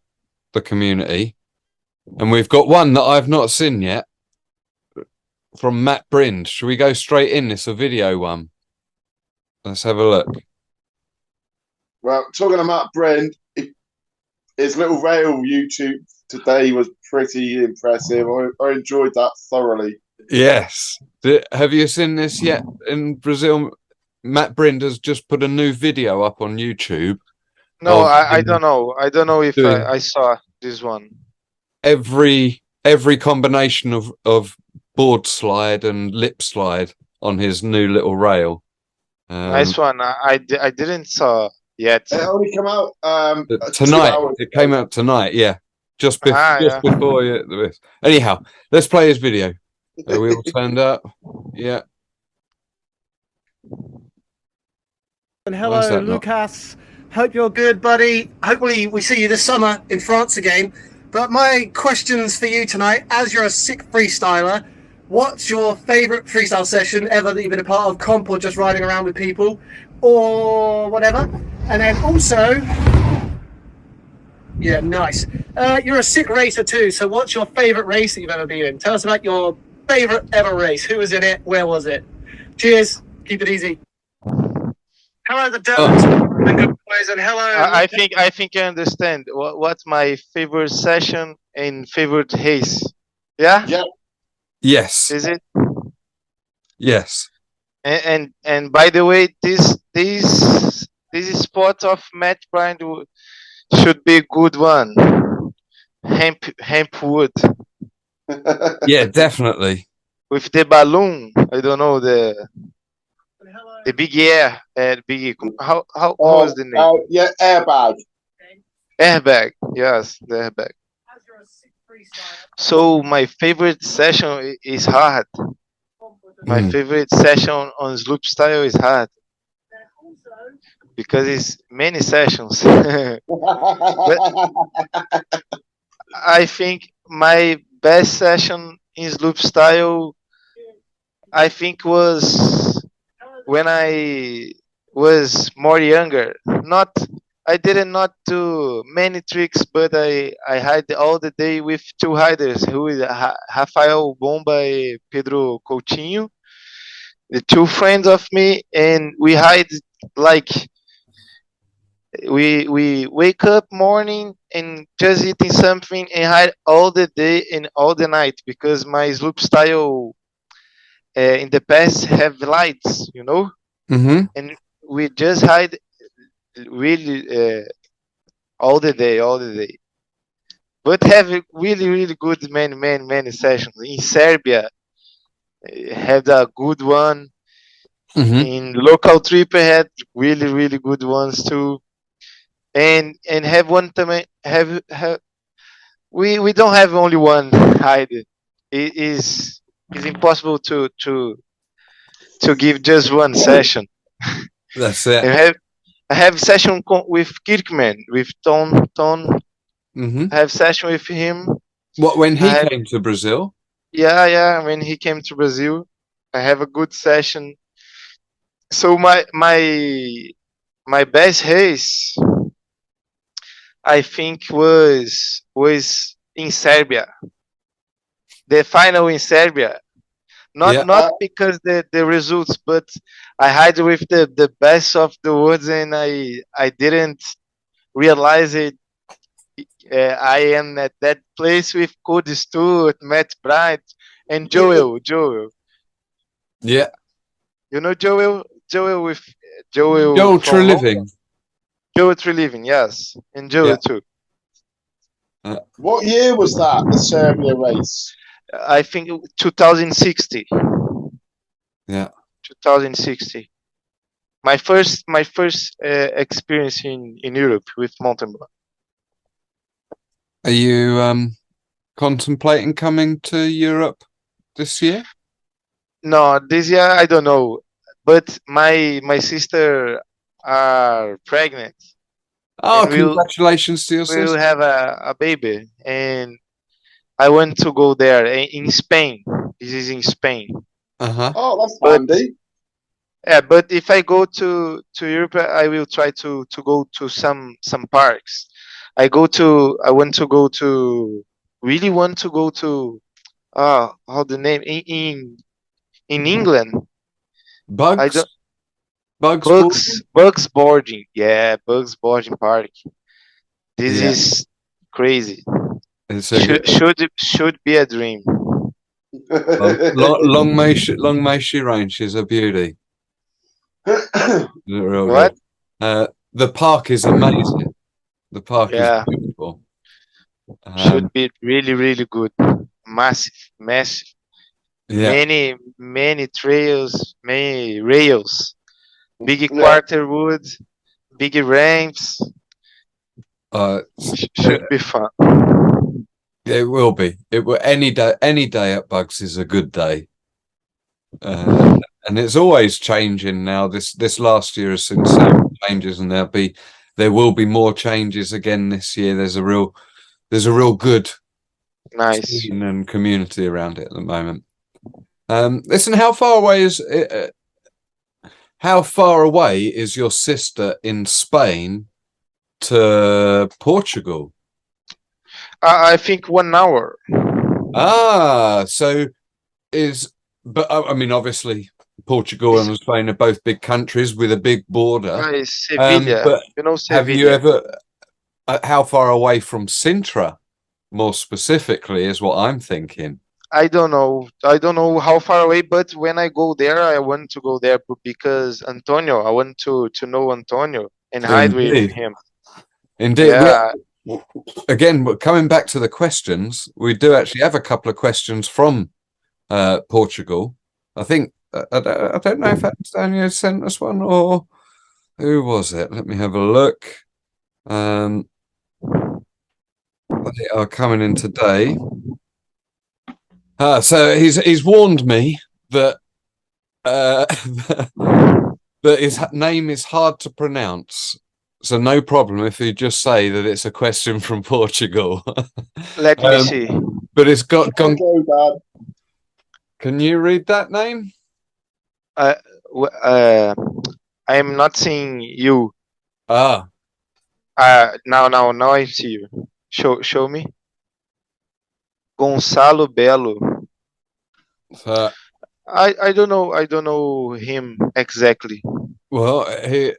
the community, and we've got one that I've not seen yet from Matt Brind. Should we go straight in? It's a video one. Let's have a look. Well, talking about Brent, his little rail YouTube today was pretty impressive. I enjoyed that thoroughly. Yes. Have you seen this yet in Brazil? Matt Brind has just put a new video up on YouTube. No, Of I don't know. I don't know if doing I saw this one. every combination of board slide and lip slide on his new little rail. Nice one. I didn't saw yet. It only came out 2 Tonight. hours It ago. came out tonight. Yeah, just Yeah. before this. Anyhow, let's play his video. We all turned up. Yeah. And Why is hello, that not- Lucas. Hope you're good, buddy. Hopefully, we see you this summer in France again. But my questions for you tonight, as you're a sick freestyler, what's your favorite freestyle session ever that you've been a part of, comp or just riding around with people or whatever? And then also, yeah, nice. You're a sick racer too. So, what's your favorite race that you've ever been in? Tell us about your favorite ever race. Who was in it? Where was it? Cheers. Keep it easy. Hello, the dirt boys, and hello. I think I understand. What's my favorite session and favorite race? Yeah, Yeah. Yes. is it? Yes. And by the way, this spot of match brand should be a good one. Hemp wood Yeah, definitely. with the balloon. I don't know the big air, big. How was the name? Yeah, airbag. Airbag. Yes, the airbag. So my favorite session is hard. My favorite session on sloop style is hard because it's many sessions. I think my best session in sloop style, I think, was when I was more younger. I did not do many tricks, but I ride all the day with two riders, who is Rafael Bomba and Pedro Coutinho, the two friends of me, and we ride like we wake up morning and just eating something and ride all the day and all the night because my sloop style in the past have lights, Mm-hmm. and we just ride really all the day. But have really good many sessions in Serbia. Had a good one Mm-hmm. in local trip. I had really good ones too, and have one time have we don't have only one ride. It is impossible to give just one session. That's it. I have session with Kirkman, with Ton. Mm-hmm. I have session with him. What, when he came to Brazil? Yeah. When he came to Brazil, I have a good session. So my best race, I think, was in Serbia. The final in Serbia. Yeah. Not because the results, but I had with the best of the worlds, and I didn't realize it. I am at that place with Cody Stewart, Matt Bright, and Joel. Yeah. You know Joel? Joel Joel from London. Treliving. Joel Treliving, yes, and Joel Yeah. too. What year was that? The Serbia race. I think 2060. Yeah. 2060. My first experience in Europe with mountainbike. Are you contemplating coming to Europe this year? No, this year I don't know, but my sister are pregnant Oh, and congratulations to your we'll sister. have a baby, and I want to go there in Spain. This is in Spain. Uh-huh. Oh, that's But handy. yeah, but if I go to Europe, I will try to go to some parks. I want to go to really want to go to how the name in England. I Bugs? don't Bugs boarding? Bugs boarding. Yeah, Bugs boarding park. This Yeah. is crazy. It's a good, Should be a dream. long may she reign. She's a beauty. Real What? good. The park is amazing. The park is Yeah, beautiful. should be really good. Massive. Yeah. Many trails, many rails, big Yeah. quarter wood, big ramps. Should be fun. It will be. It will any day at Bugs is a good day. And it's always changing now. This last year has seen so many changes, and there will be more changes again this year. There's a real good Nice. scene and community around it at the moment. Listen, how far away is your sister in Spain to Portugal? I think 1 hour. So but I mean, obviously, Portugal and Spain are both big countries with a big border. Sevilla. But You know have you Sevilla. ever? How far away from Sintra, more specifically, is what I'm thinking. I don't know. I don't know how far away, but when I go there, I want to go there because Antonio. I want to know Antonio and hide with Indeed. him. Indeed. Yeah. Again, coming back to the questions, we do actually have a couple of questions from Portugal. I think I don't know if Antonio sent us one or who was it. Let me have a look. They are coming in today. So he's warned me that that his name is hard to pronounce. So no problem if you just say that it's a question from Portugal. Let me see. But it's got gone. Go, Dad. Can you read that name? I am not seeing you. Ah. Now I see you. Show me. Gonçalo Belo. I don't know him exactly. Well, he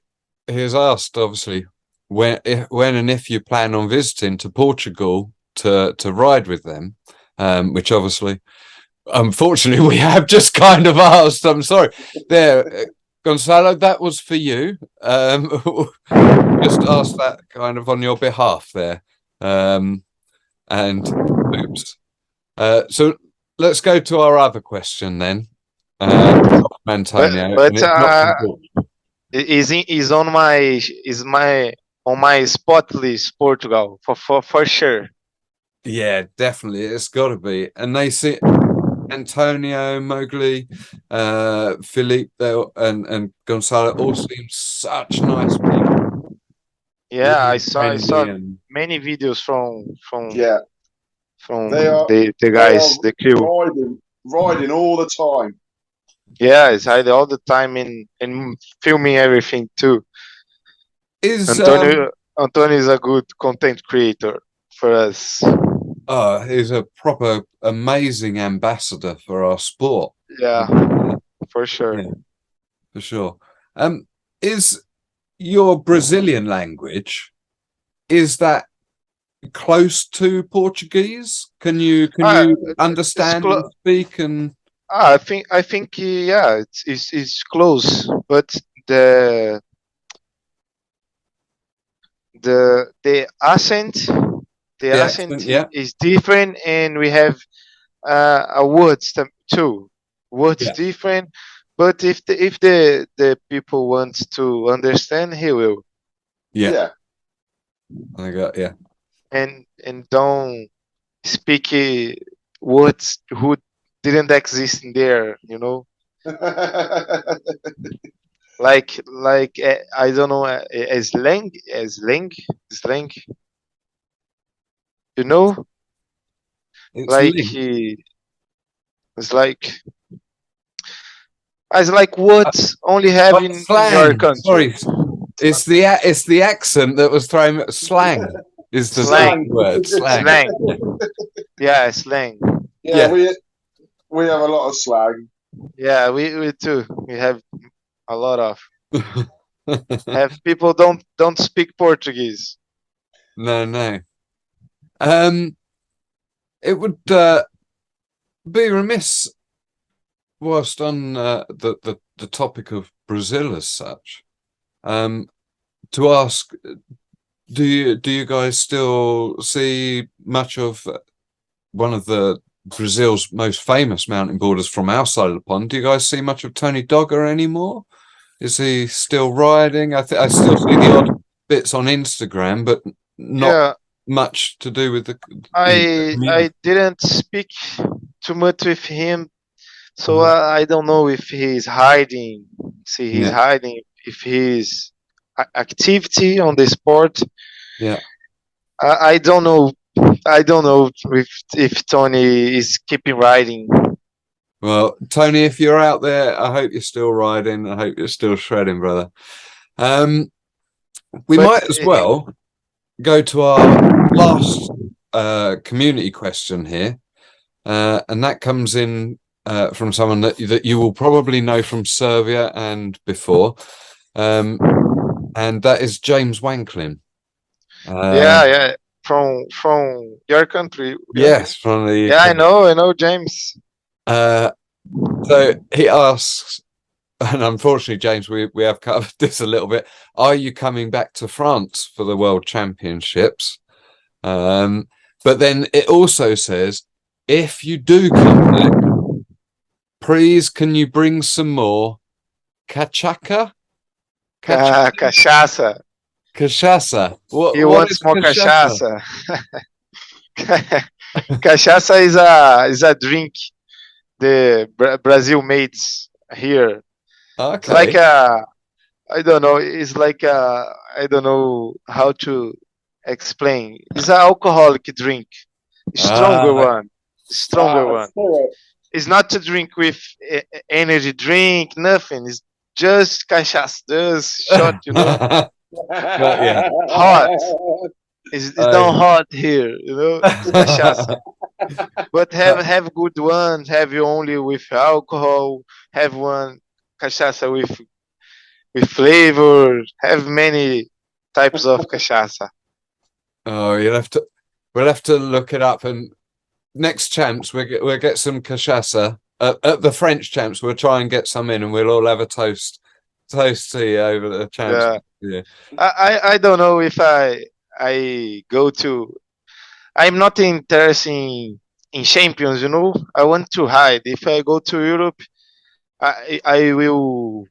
has asked, obviously, when and if you plan on visiting to Portugal to ride with them, which obviously, unfortunately, we have just kind of asked. I'm sorry. There, Gonzalo, that was for you. Just asked that kind of on your behalf there. And oops. So let's go to our other question then. Antonio, but is on my spot list, Portugal for sure. Yeah, definitely, it's got to be. And they see Antonio, Mowgli, Philippe, and Gonzalo all seem such nice people. Yeah, Really I saw and... many videos from they are, the guys, the crew. riding all the time. Yeah, it's hide all the time in filming everything too. Is Antonio is a good content creator for us. he's a proper amazing ambassador for our sport. Yeah, for sure. Yeah, for sure. Is your Brazilian language, is that close to Portuguese? Can you It's understand and speak and I think yeah, it's close, but the the accent the accent? Yeah, is different, and we have a too. Words yeah, different, but if the people want to understand, he will, yeah. Yeah. I got yeah. and don't speak words who didn't exist in there. Like I don't know, slang. You know, It's like linked. it's like as like words only have Oh, in your slang. country. Sorry, it's the accent that was thrown. Slang is the Slang, second word. Slang. slang. Yeah, slang. Yeah, Yeah. we have a lot of slang. Yeah, we too. We have a lot of have people don't speak Portuguese. No, no. It would be remiss whilst on the topic of Brazil as such, to ask, do you guys still see much of one of the Brazil's most famous mountain boarders from our side of the pond? Do you guys see much of Tony Dogger anymore? Is he still riding? I still see the odd bits on Instagram, but not Yeah, much to do with the I community. didn't speak too much with him, so Mhm. I don't know if he's hiding. See, he's Yeah, hiding if he's activity on the sport. yeah. I don't know. I don't know if Tony is keeping riding. Well, Tony, if you're out there, I hope you're still riding. I hope you're still shredding, brother. Um, we But might as well go to our last community question here, and that comes in from someone that you will probably know from Serbia and before, and that is James Wanklin. yeah, from your country. Yeah, Yes, from the yeah, UK. I know James. Uh, so he asks, and unfortunately, James, we have covered this a little bit. Are you coming back to France for the World Championships? But then it also says, if you do come back, please can you bring some more cachaca? Cachaça. Cachaça. He What wants is more cachaça? cachaça. Cachaça is a drink the Brazil made here. It's like Okay. a I don't know. It's like a I don't know how to explain. It's an alcoholic drink, stronger Ah, one, stronger one. Spirit. It's not to drink with energy drink, nothing. It's just cachaça, just shot, got yeah. hot. It's not I hot here, It's cachaça. But have good ones. Have you only with alcohol. Have one cachaça with flavor. Have many types of cachaça. Oh, we'll have to look it up. And next champs, we'll get some cachaça. At the French champs, we'll try and get some in, and we'll all have a toast to you over the champs. Yeah. Yeah. I don't know if I go to. I'm not interested in champions. I want to hide. If I go to Europe, I will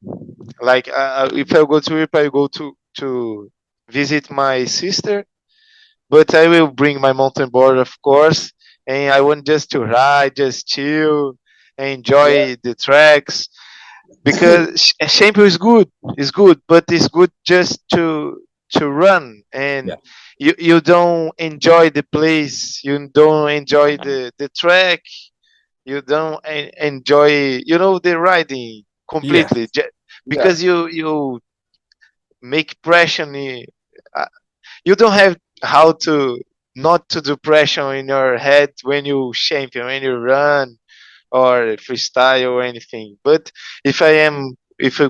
like if I go to Europe, I go to visit my sister. But I will bring my mountain board, of course, and I want just to ride, just chill, Yeah. enjoy the tracks. Because champion is good, but it's good just to run, Yeah. and you don't enjoy the place, you don't enjoy the track, you don't enjoy, the riding Yeah. completely, because you make pressure. You don't have how to not to do pressure in your head when you champion, when you run or freestyle or anything. But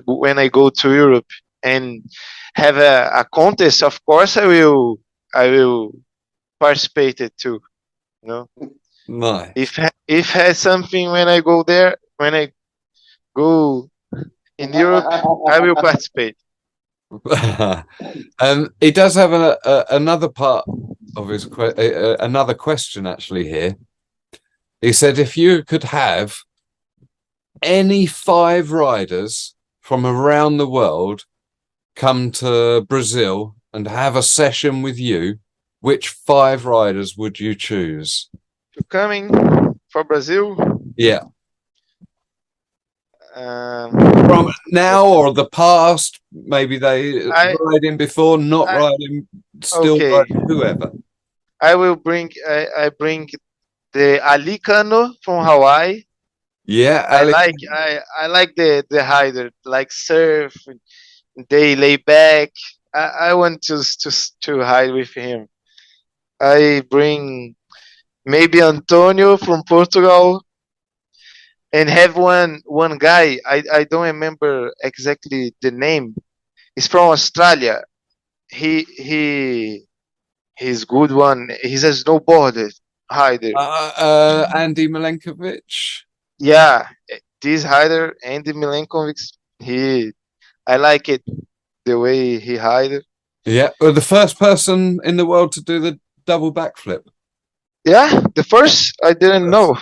when I go to Europe and have a contest, of course I will participate it too. You know, Nice. if has something when I go there, when I go in Europe, I will participate. He does have another part of his another question actually here. He said if you could have any 5 riders from around the world come to Brazil and have a session with you, which 5 riders would you choose? Coming for Brazil. Yeah. Um, From now or the past, maybe they I riding before, not I riding, still okay. riding, whoever. I will bring. I bring the Alicano from Hawaii. Yeah, I Alex. like I like the hider, like surf. They lay back. I want to hide with him. I bring maybe Antonio from Portugal, and have one guy. I don't remember exactly the name. He's from Australia. He's good one. He's a snowboarder hider. Andy Milenkovic. Yeah, this hider Andy Milenkovic. He I like it the way he hider. Yeah, well, the first person in the world to do the double backflip. Yeah, the first I didn't know.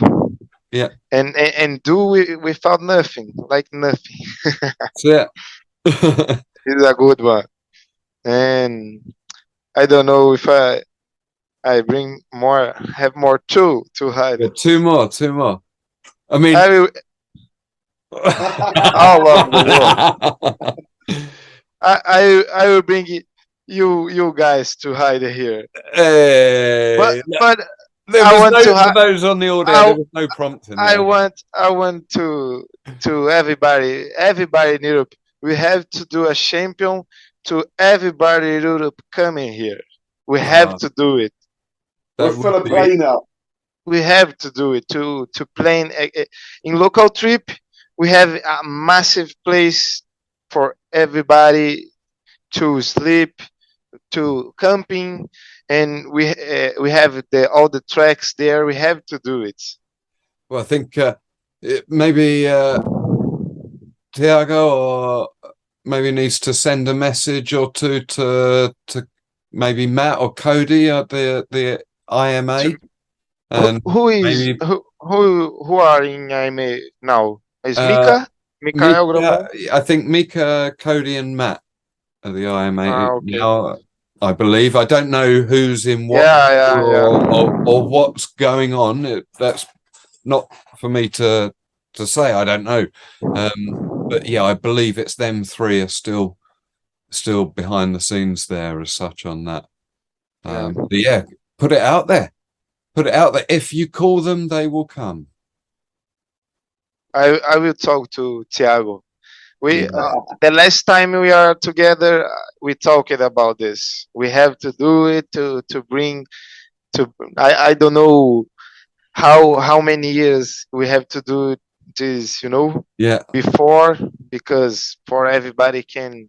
Yeah. And do without nothing, like nothing. So, yeah. He's a good one. And I don't know if I bring more, have more to hide. Yeah, two more. I mean, I will all over the world. I will bring you guys to hide here. Hey, But there I was want no, to for those on the audio, I, there was no prompting I there. want to everybody in Europe. We have to do a champion to everybody in Europe coming here. We have to do it. We'll That fill a would be plane up. We have to do it to plan in local trip. We have a massive place for everybody to sleep, to camping, and we have all the tracks there. We have to do it. well. I think maybe Tiago or maybe needs to send a message or two to maybe Matt or Cody at the IMA. To- And who is maybe who are in IMA now? Is uh, Mikael Gramont? I think Mika, Cody, and Matt are the IMA Okay. now. I believe. I don't know who's in what Yeah. or what's going on. That's not for me to say. I don't know. But yeah, I believe it's them 3 are still behind the scenes there as such on that. But yeah, put it out there. Put it out there. If you call them, they will come. I will talk to Thiago. We Yeah. the last time we are together, we talked about this. We have to do it to bring to. I don't know how many years we have to do this. Yeah. Before, because for everybody can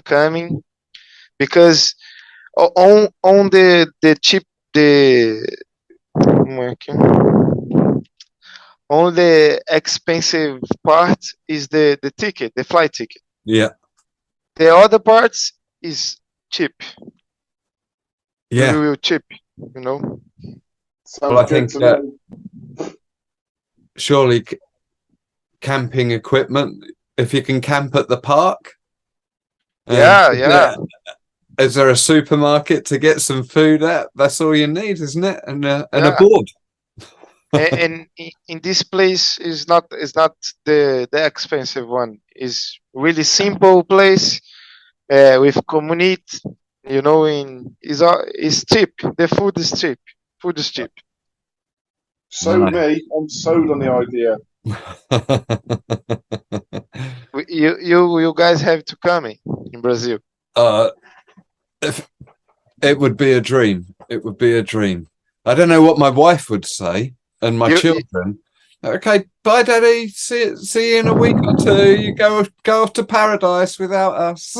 come in, because on the cheap the only the expensive part is the ticket, the flight ticket. Yeah. The other parts is cheap. Yeah. Real cheap, you know. Well, I Sounds good think to me. surely camping equipment, if you can camp at the park. Yeah. Is there a supermarket to get some food at? That's all you need, isn't it? And a Yeah. board. And in this place is not the expensive one. Is really simple place with community. In is cheap. The food is cheap. Food is cheap. So No. me, I'm sold on the idea. You guys have to come in Brazil. If it would be a dream. It would be a dream. I don't know what my wife would say and my You, children. Okay, bye, Daddy. See you in a week or two. You go off to paradise without us.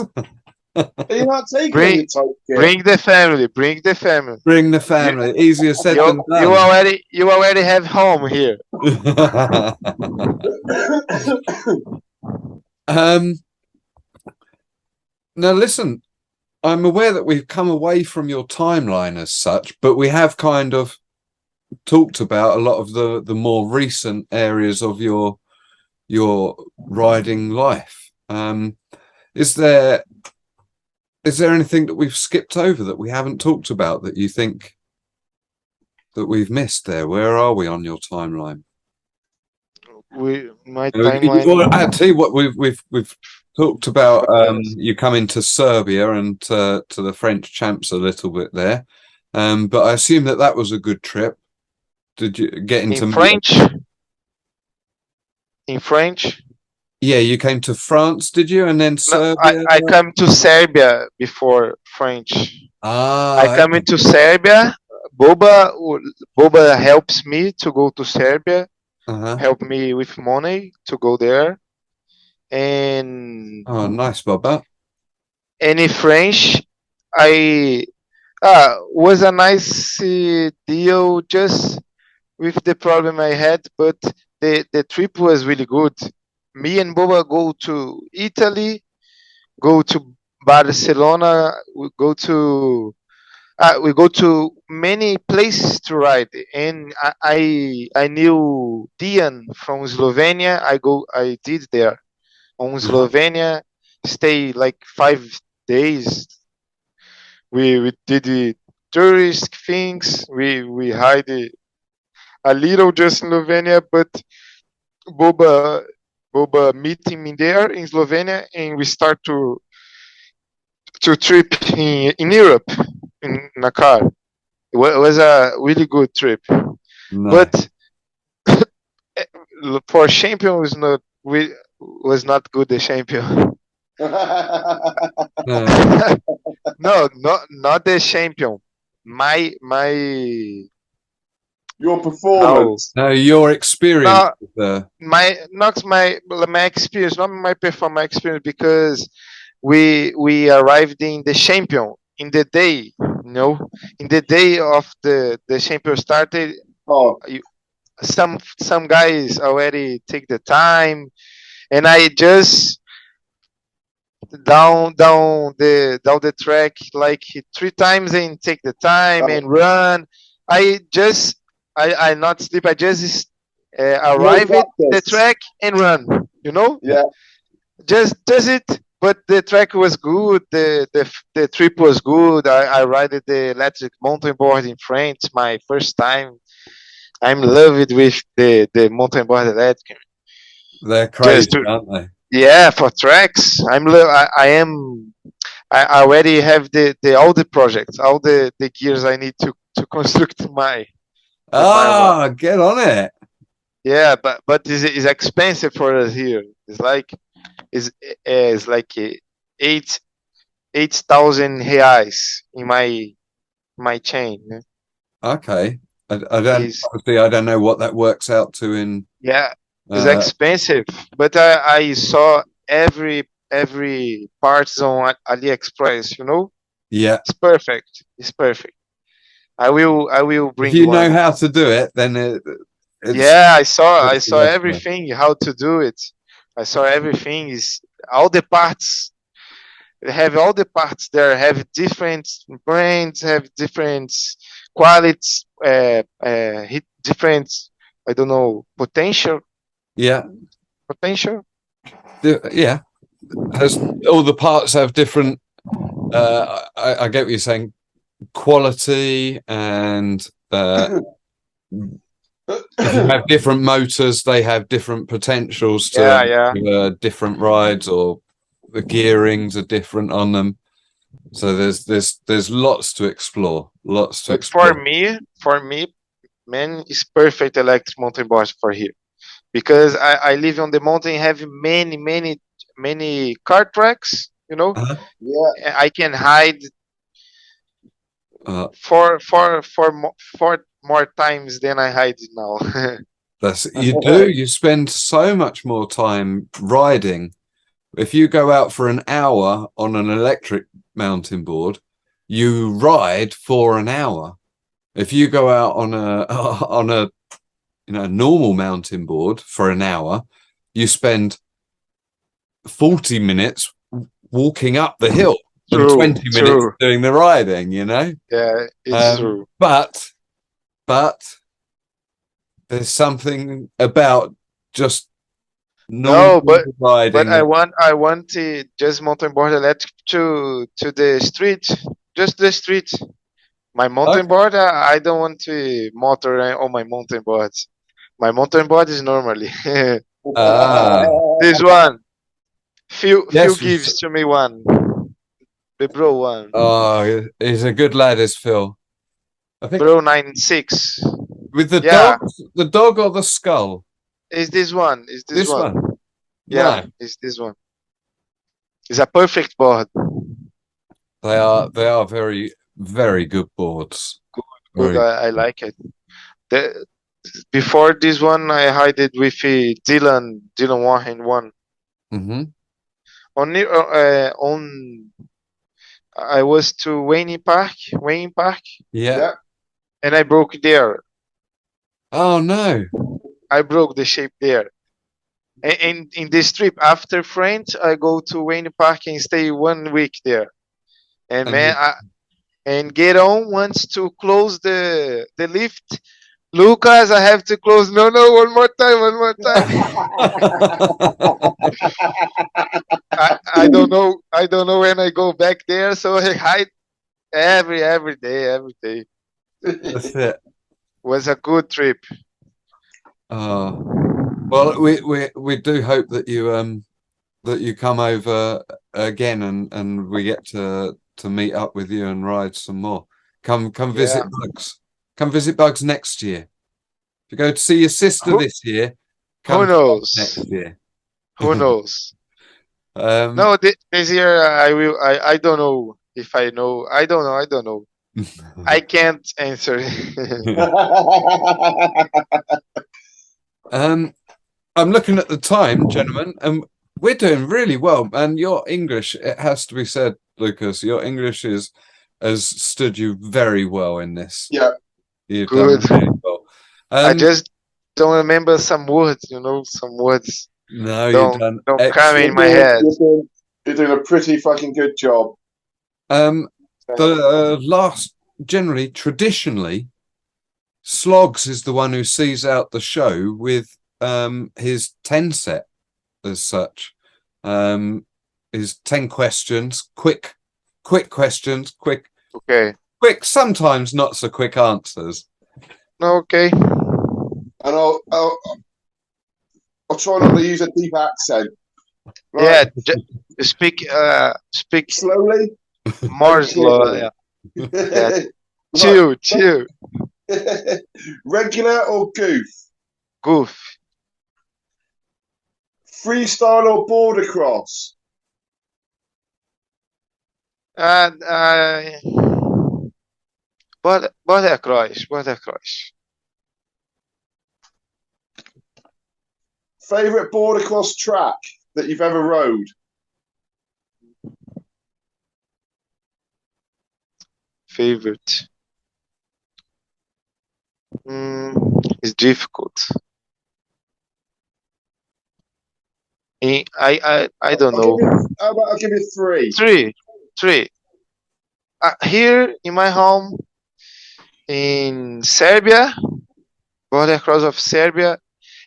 Are you not taking Bring- any type kit? bring the family. Bring the family. Bring the family. Easier said than You already have home here. done. um, now listen, I'm aware that we've come away from your timeline as such, but we have kind of talked about a lot of the more recent areas of your riding life. Is there anything that we've skipped over that we haven't talked about that you think that we've missed there? Where are we on your timeline? My timeline. Well, I tell you what, we've talked about you coming to Serbia and to the French champs a little bit there, but I assume that was a good trip. Did you get into French? In French? Yeah, you came to France, did you? And then Serbia? No, I come to Serbia before French. I come into Serbia. Boba helps me to go to Serbia. Help me with money to go there. And nice, Boba. And in French, I was a nice deal, just with the problem I had, but the trip was really good. Me and Boba go to Italy, go to Barcelona, we go to many places to ride, and I knew Dian from Slovenia. I did there on Slovenia, stay like 5 days. We did the tourist things. We hide a little just in Slovenia, but Boba meeting me there in Slovenia, and we start to trip in Europe in a car. It was a really good trip. Nice. But for champion was not good. The champion. No, not the champion. My your performance. No, your experience. Not my experience, not my performance, my experience, because we arrived in the champion in the day, in the day of the champion started. Some guys already take the time, and I just down the track like 3 times and take the time and run. I not sleep. I just arrive at the track and run. Yeah. Just it. But the track was good. The trip was good. I ride the electric Mountainboard in France, my first time. I'm in love with the Mountainboard electric. They're crazy, aren't they? Yeah, for tracks. I already have all the projects, all the gears I need to construct my. Get on it. Yeah, but it's expensive for us here. It's like 8,000 reais in my chain. Okay, I don't know what that works out to in. Yeah, it's expensive, but I saw every parts on AliExpress. Yeah, it's perfect. I will bring. If you know how to do it, then I saw everything, how to do it. I saw everything. Is all the parts. They have all the parts there. Have different brands. Have different qualities. Different. I don't know, potential. Yeah. Potential. Yeah. All the parts have different. I get what you're saying. Quality and if you have different motors, they have different potentials to different rides, or the gearings are different on them. So there's lots to explore. For me, man, is perfect electric mountain boards for here. Because I live on the mountain, have many car tracks, you know. Uh-huh. Yeah. I can hide Uh, four more times than I hide now. you do. You spend so much more time riding. If you go out for an hour on an electric mountain board, you ride for an hour. If you go out on a on a normal mountain board for an hour, you spend 40 minutes walking up the hill and True, 20 minutes true. doing the riding, Yeah, it's true. But there's something about just No, normal but riding. I want to just mountain board electric to the street, just the street. My mountain board, I don't want to motor on my mountain boards. My mountain board is normally Ah, this one. Phil yes. gives to me one, the bro one, Oh, he's a good lad, is Phil. I think bro 96. with the Yeah, the dog or the skull. is this one? Is this This one? one. Yeah, No, it's this one. It's a perfect board. they are very, very good boards. Good, Very. I like it. The, before this one, I hid it with Dylan Warren one. Mm-hmm. On I was to Wayne Park, Yeah. Yeah. and I broke there. Oh no. I broke the shape there. And in this trip after French, I go to Wayne Park and stay 1 week there. And And man, and get on wants to close the lift. Lucas, I have to close. No, one more time. I don't know. I don't know when I go back there. So I hide every day. That's it. Was a good trip. Well, we do hope that you come over again and we get to meet up with you and ride some more. Come visit Bugs. Come visit Bugs next year. If you go to see your sister Who- this year, Who come knows? next year. Who knows? Um, No, this year I will. I don't know if I know. I don't know. I don't know. I can't answer. I'm looking at the time, gentlemen, and we're doing really well. And your English, it has to be said, Lucas, your English has stood you very well in this. Yeah. You've Good. done really well. I just don't remember some words. Some words no, you've done don't come excellent. in my head. You're doing a pretty fucking good job. The last, generally, traditionally, Slogs is the one who sees out the show with his 10 set as such. His 10 questions, quick questions, quick, sometimes not so quick answers. Okay. And I'll try not to use a deep accent. Yeah, speak Slowly. more slow. Yeah. Chill. Regular or goof? Goof. Freestyle or border cross? Border cross. Favorite border cross track that you've ever rode? Favorite. It's difficult. I don't know. How about I'll give you three? Three. Here in my home in Serbia, border cross of Serbia,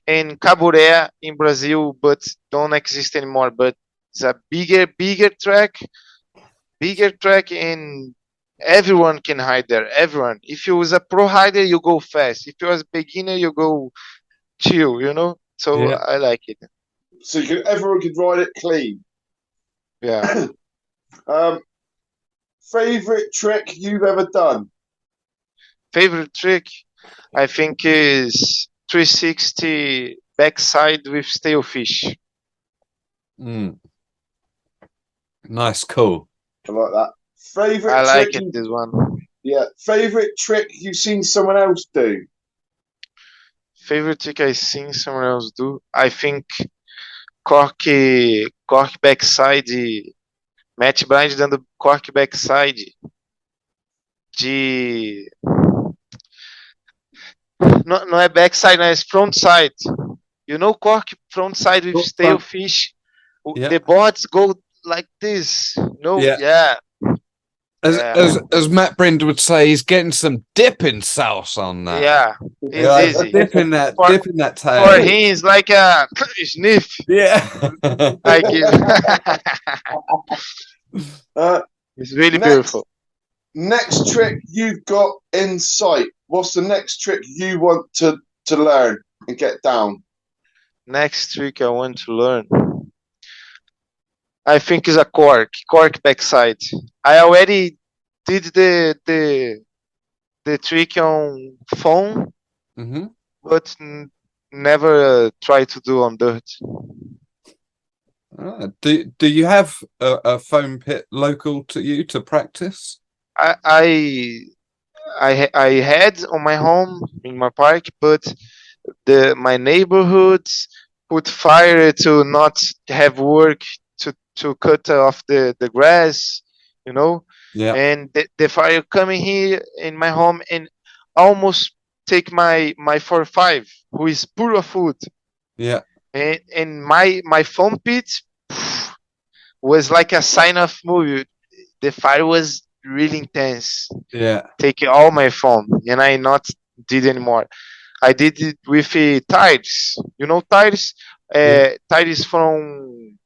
and Caburé in Brazil, but don't exist anymore. But it's a bigger track, and everyone can hide there. Everyone. If you was a pro hider, you go fast. If you was a beginner, you go chill. So Yeah. I like it. So everyone can ride it clean. Yeah. Favorite trick you've ever done? Favorite trick. I think is 360 backside with stalefish. Mm. Nice, cool. I like that. Favorite I like trick? it, this one. Yeah, favorite trick you've seen someone else do. Favorite trick I seen someone else do? I think cork backside, match blind dando cork backside de... Não é backside, não é frontside. You know cork frontside with stalefish? Yeah. The boards go like this. No, Yeah. As Matt Brind would say, he's getting some dipping sauce on that. Yeah, it's easy. Dipping that tail. For him, it's like a sniff. Yeah. I give. It's really beautiful. Next trick you've got in sight. What's the next trick you want to learn and get down? Next trick I want to learn, I think, is a cork backside. I already did the trick on phone, but never tried to do on dirt. Do you have a foam pit local to you to practice? I had on my home in my park, but my neighborhoods put fire to not have work to cut off the grass, you know. Yeah. And the fire coming here in my home and almost take my 4-5, who is poor of food. Yeah. And my foam pit was like a sign of movie. The fire was really intense. Yeah. Take all my foam, and I not did anymore. I did it with tires. You know tires? Tires from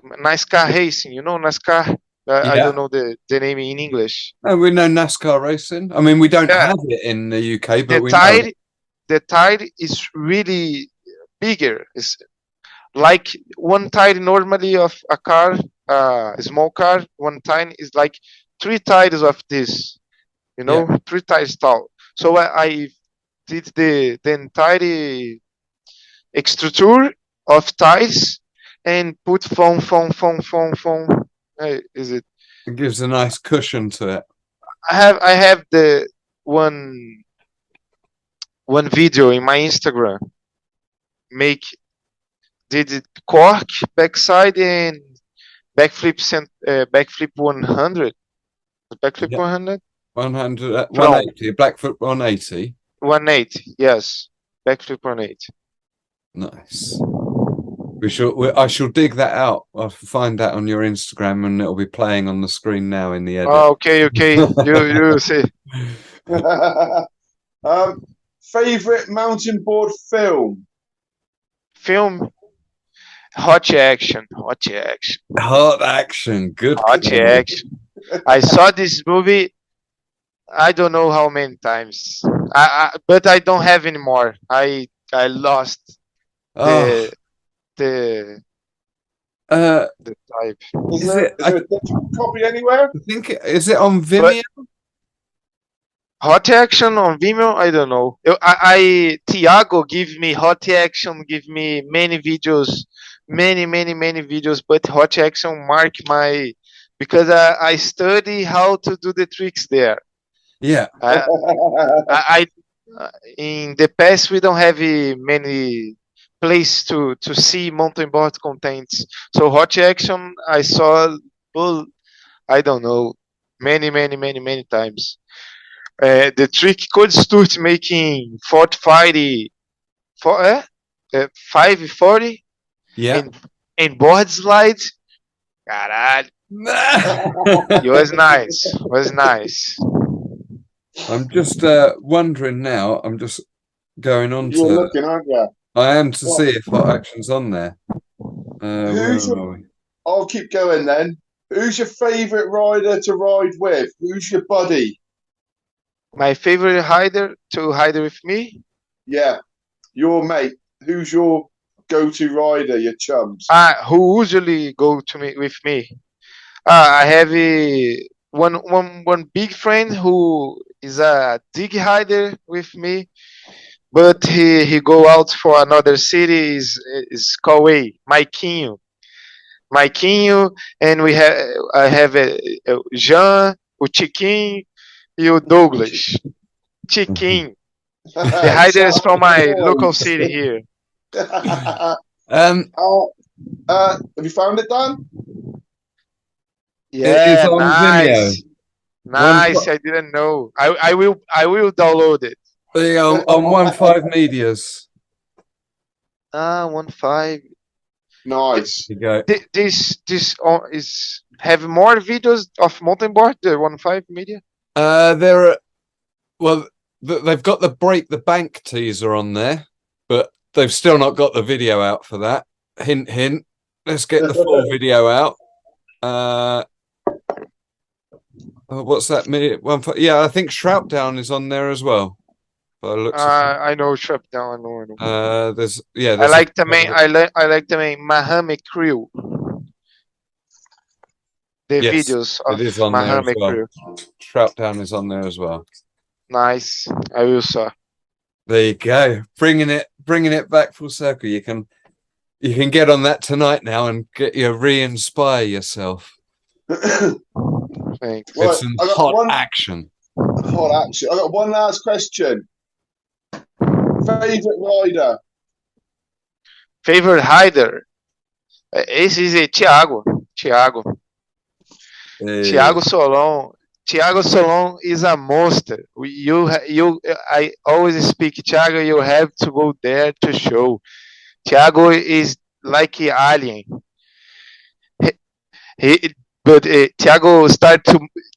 NASCAR racing. You know NASCAR? I don't know the name in English. No, we know NASCAR racing. I mean, we don't have it in the UK, but the tire is really bigger. It's like one tire normally of a car, a small car. One tire is like 3 tires of this. You know, 3 tires tall. So I did the entire extruder of tires and put foam. Is it? It gives a nice cushion to it. I have the one video in my Instagram. Did it cork backside and backflip 100. Backflip 100. 180, Blackfoot 180. 180, yes. Backflip 180. Nice. I shall dig that out. I'll find that on your Instagram, and it'll be playing on the screen now in the edit. Oh, okay. you see. Favorite mountain board film? Hot action. Hot action. Good. Hot action. I saw this movie, I don't know how many times. But I don't have anymore. I lost the type. Is there a digital copy anywhere? I think is it on Vimeo? Hot action on Vimeo? I don't know. Thiago give me hot action, give me many videos, many videos. But hot action mark my, because I study how to do the tricks there. Yeah. I in the past we don't have many place to see mountain board contents. So hot action I saw, well, I don't know, many times. The trick could start making 540. Yeah. And board slides. Caralho. It was nice. I'm just wondering now. I'm just going on You're to. looking, aren't you? I am to see if hot action's on there. I'll keep going then. Who's your favourite rider to ride with? Who's your buddy? My favorite rider to ride with me? Yeah, your mate. Who's your go-to rider? Your chums? Who usually go with me? I have one big friend who is a dig hider with me, but he go out for another city. Is Cauê, Maiquinho, and I have Jean, o Chiquinho, e o Douglas. Chiquinho, the hiders from my local city here. Um, Have you found it, Dan? it is Yeah, on Vimeo. nice. I didn't know. I will download it. There you go, on 15 Medias. 1.5. Nice. There you go. This is have more videos of Mountainboard, the 1.5 media. There are, well, they've got the Break the Bank teaser on there, but they've still not got the video out for that. Hint, hint. Let's get the full video out. What's that? Yeah, I think Shroutdown is on there as well. I know Trap Down. I know. There's I like the main. I like the main Mahame Crew. The Yes, videos it of is on there as Mahame well. Crew. Shroutdown is on there as well. Nice. I will saw. There you go, bringing it back full circle. You can get on that tonight now and get you re-inspire yourself. Thanks. Well, It's some I got hot action. Hot action. I got one last question. Favorite rider? Favorite hider? Esse is Thiago. Thiago Solon. Thiago Solon is a monster. I always speak Thiago. You have to go there to show. Thiago is like an alien. But Thiago started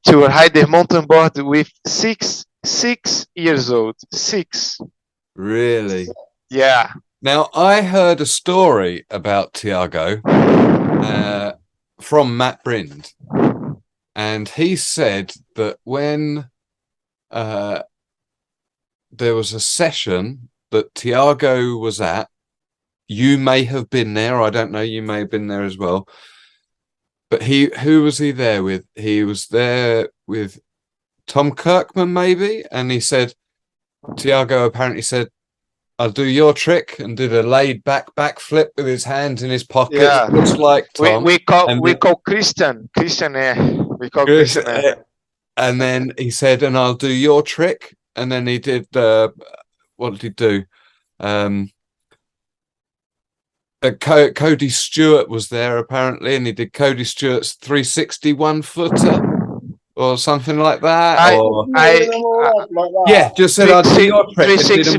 to ride the mountain board with 6 years old. 6. Really? Yeah. Now, I heard a story about Tiago from Matt Brind, and he said that when there was a session that Tiago was at, you may have been there, I don't know, you may have been there as well, but who was he there with? He was there with Tom Kirkman, maybe, and he said, Tiago apparently said, I'll do your trick, and did a laid back backflip with his hands in his pockets. Yeah. Looks like Tom. We call Christian. We call Christian. And then he said, and I'll do your trick. And then he did, what did he do? Cody Stewart was there apparently, and he did Cody Stewart's 361 footer or something like that. Yeah, just said I'd do your trick. 360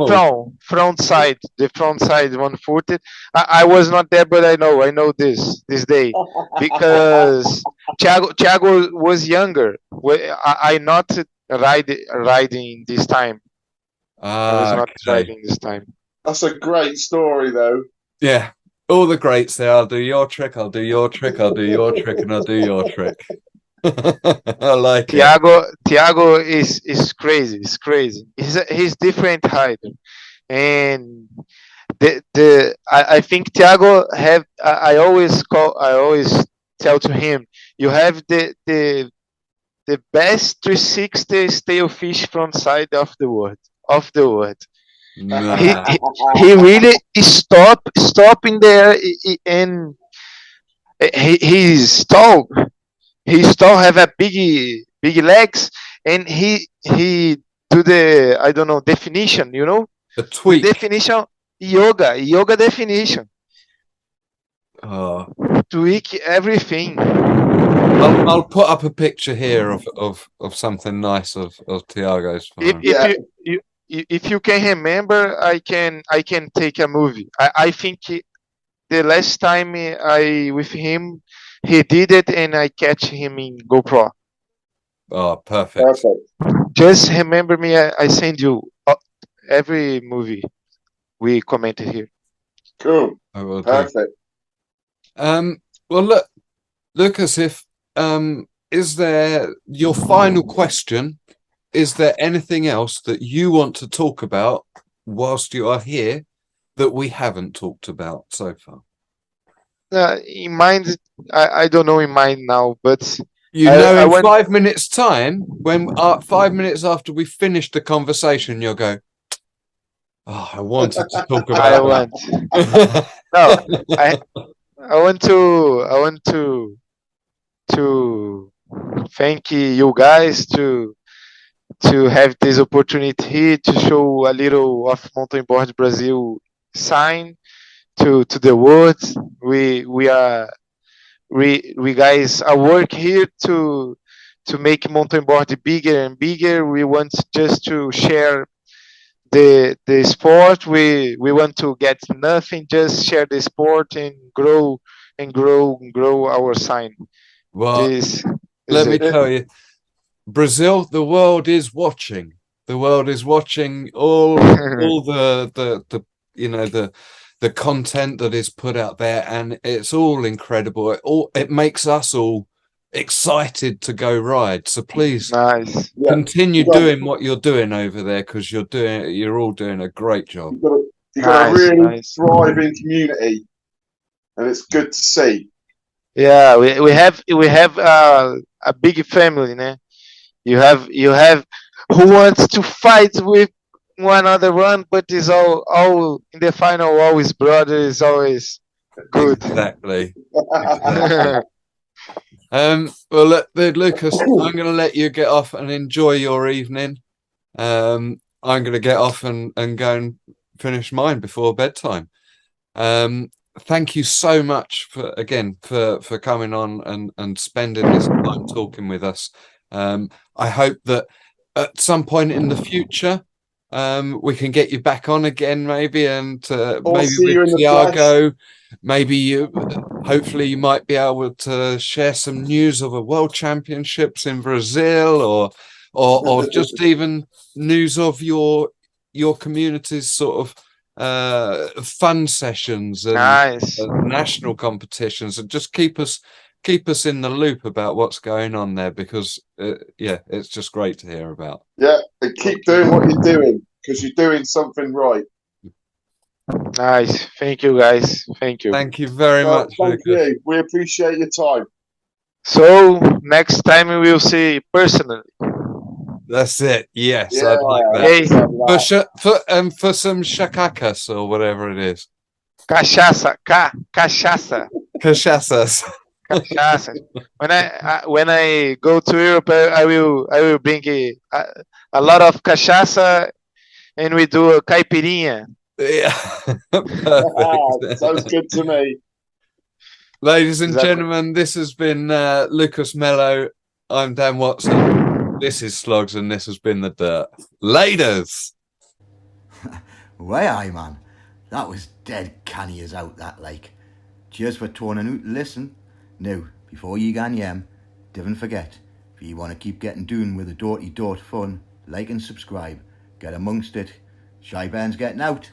front side, the front side 140. I was not there, but I know this day because Thiago was younger. I not riding this time. I was not riding this time. That's a great story, though. Yeah. All the greats there. I'll do your trick, I'll do your trick, I'll do your trick, and I'll do your trick. I like Thiago is crazy. It's crazy. He's different hider, and I think Thiago have. I always tell to him, you have the best 360 stale fish front side of the world. Nah. He really stopping there, and he's tall. He tall, have a big legs, and he do the, I don't know, definition, The tweak. Definition, yoga definition. Oh. Tweak everything. I'll put up a picture here of something nice of Tiago's farm. If you can remember, I can take a movie. I think the last time I with him, he did it, and I catch him in GoPro. Oh, perfect. Just remember me. I send you every movie we commented here. Cool. I will do. Perfect. Well, look, Lucas, is there your final question? Is there anything else that you want to talk about whilst you are here that we haven't talked about so far? In mind, I don't know in mind now, but You I- know, I in went- 5 minutes' time, when 5 minutes after we finish the conversation, you'll go, "Oh, I wanted to talk I about want. that." No, I want to thank you guys to have this opportunity here to show a little of Mountainboard Brazil sign to the world. We guys are work here to make Mountainboard bigger and bigger. We want just to share the sport. We want to get nothing, just share the sport and grow and grow and grow our sign. Well, This is let me it. tell you, Brazil, the world is watching. The world is watching all the you know the content that is put out there, and it's all incredible. It makes us all excited to go ride. So please Nice. Yeah, continue you got- doing what you're doing over there, because you're all doing a great job. you've got a Nice, really nice. thriving community, and it's good to see. Yeah, we have a big family, né? You have who wants to fight with one other one, but is all in the final always brother is always good. Exactly. Exactly. Well, Lucas, I'm going to let you get off and enjoy your evening. I'm going to get off and go and finish mine before bedtime. Thank you so much for coming on and spending this time talking with us. I hope that at some point in the future, we can get you back on again, maybe, and Or maybe see you in with the flesh. Tiago. Maybe hopefully you might be able to share some news of a world championships in Brazil, or just even news of your community's sort of fun sessions and Nice. national competitions, and just keep us in the loop about what's going on there, because it's just great to hear about. Yeah, and keep doing what you're doing, because you're doing something right. Nice. Thank you guys. Thank you. Thank you very Well, much, thank Lucas. you. We appreciate your time. So next time we will see personally. That's it. Yes, Yeah, I'd like that. Okay. For some shakacas or whatever it is. Cachaça, cachaça, Cachaças. cachaça. When I go to Europe, I will bring a lot of cachaça, and we do a caipirinha. Yeah. Perfect. Sounds good to me. Ladies and Exactly. gentlemen, this has been Lucas Melo. I'm Dan Watson. This is Slogs, and this has been The Dirt. Laters. Way aye, man. That was dead canny as out, that like. Cheers for tuning out to listen. Now, before you gan yem, don't forget, if you want to keep getting doing with the dirty fun, like and subscribe. Get amongst it. Shy Ben's getting out.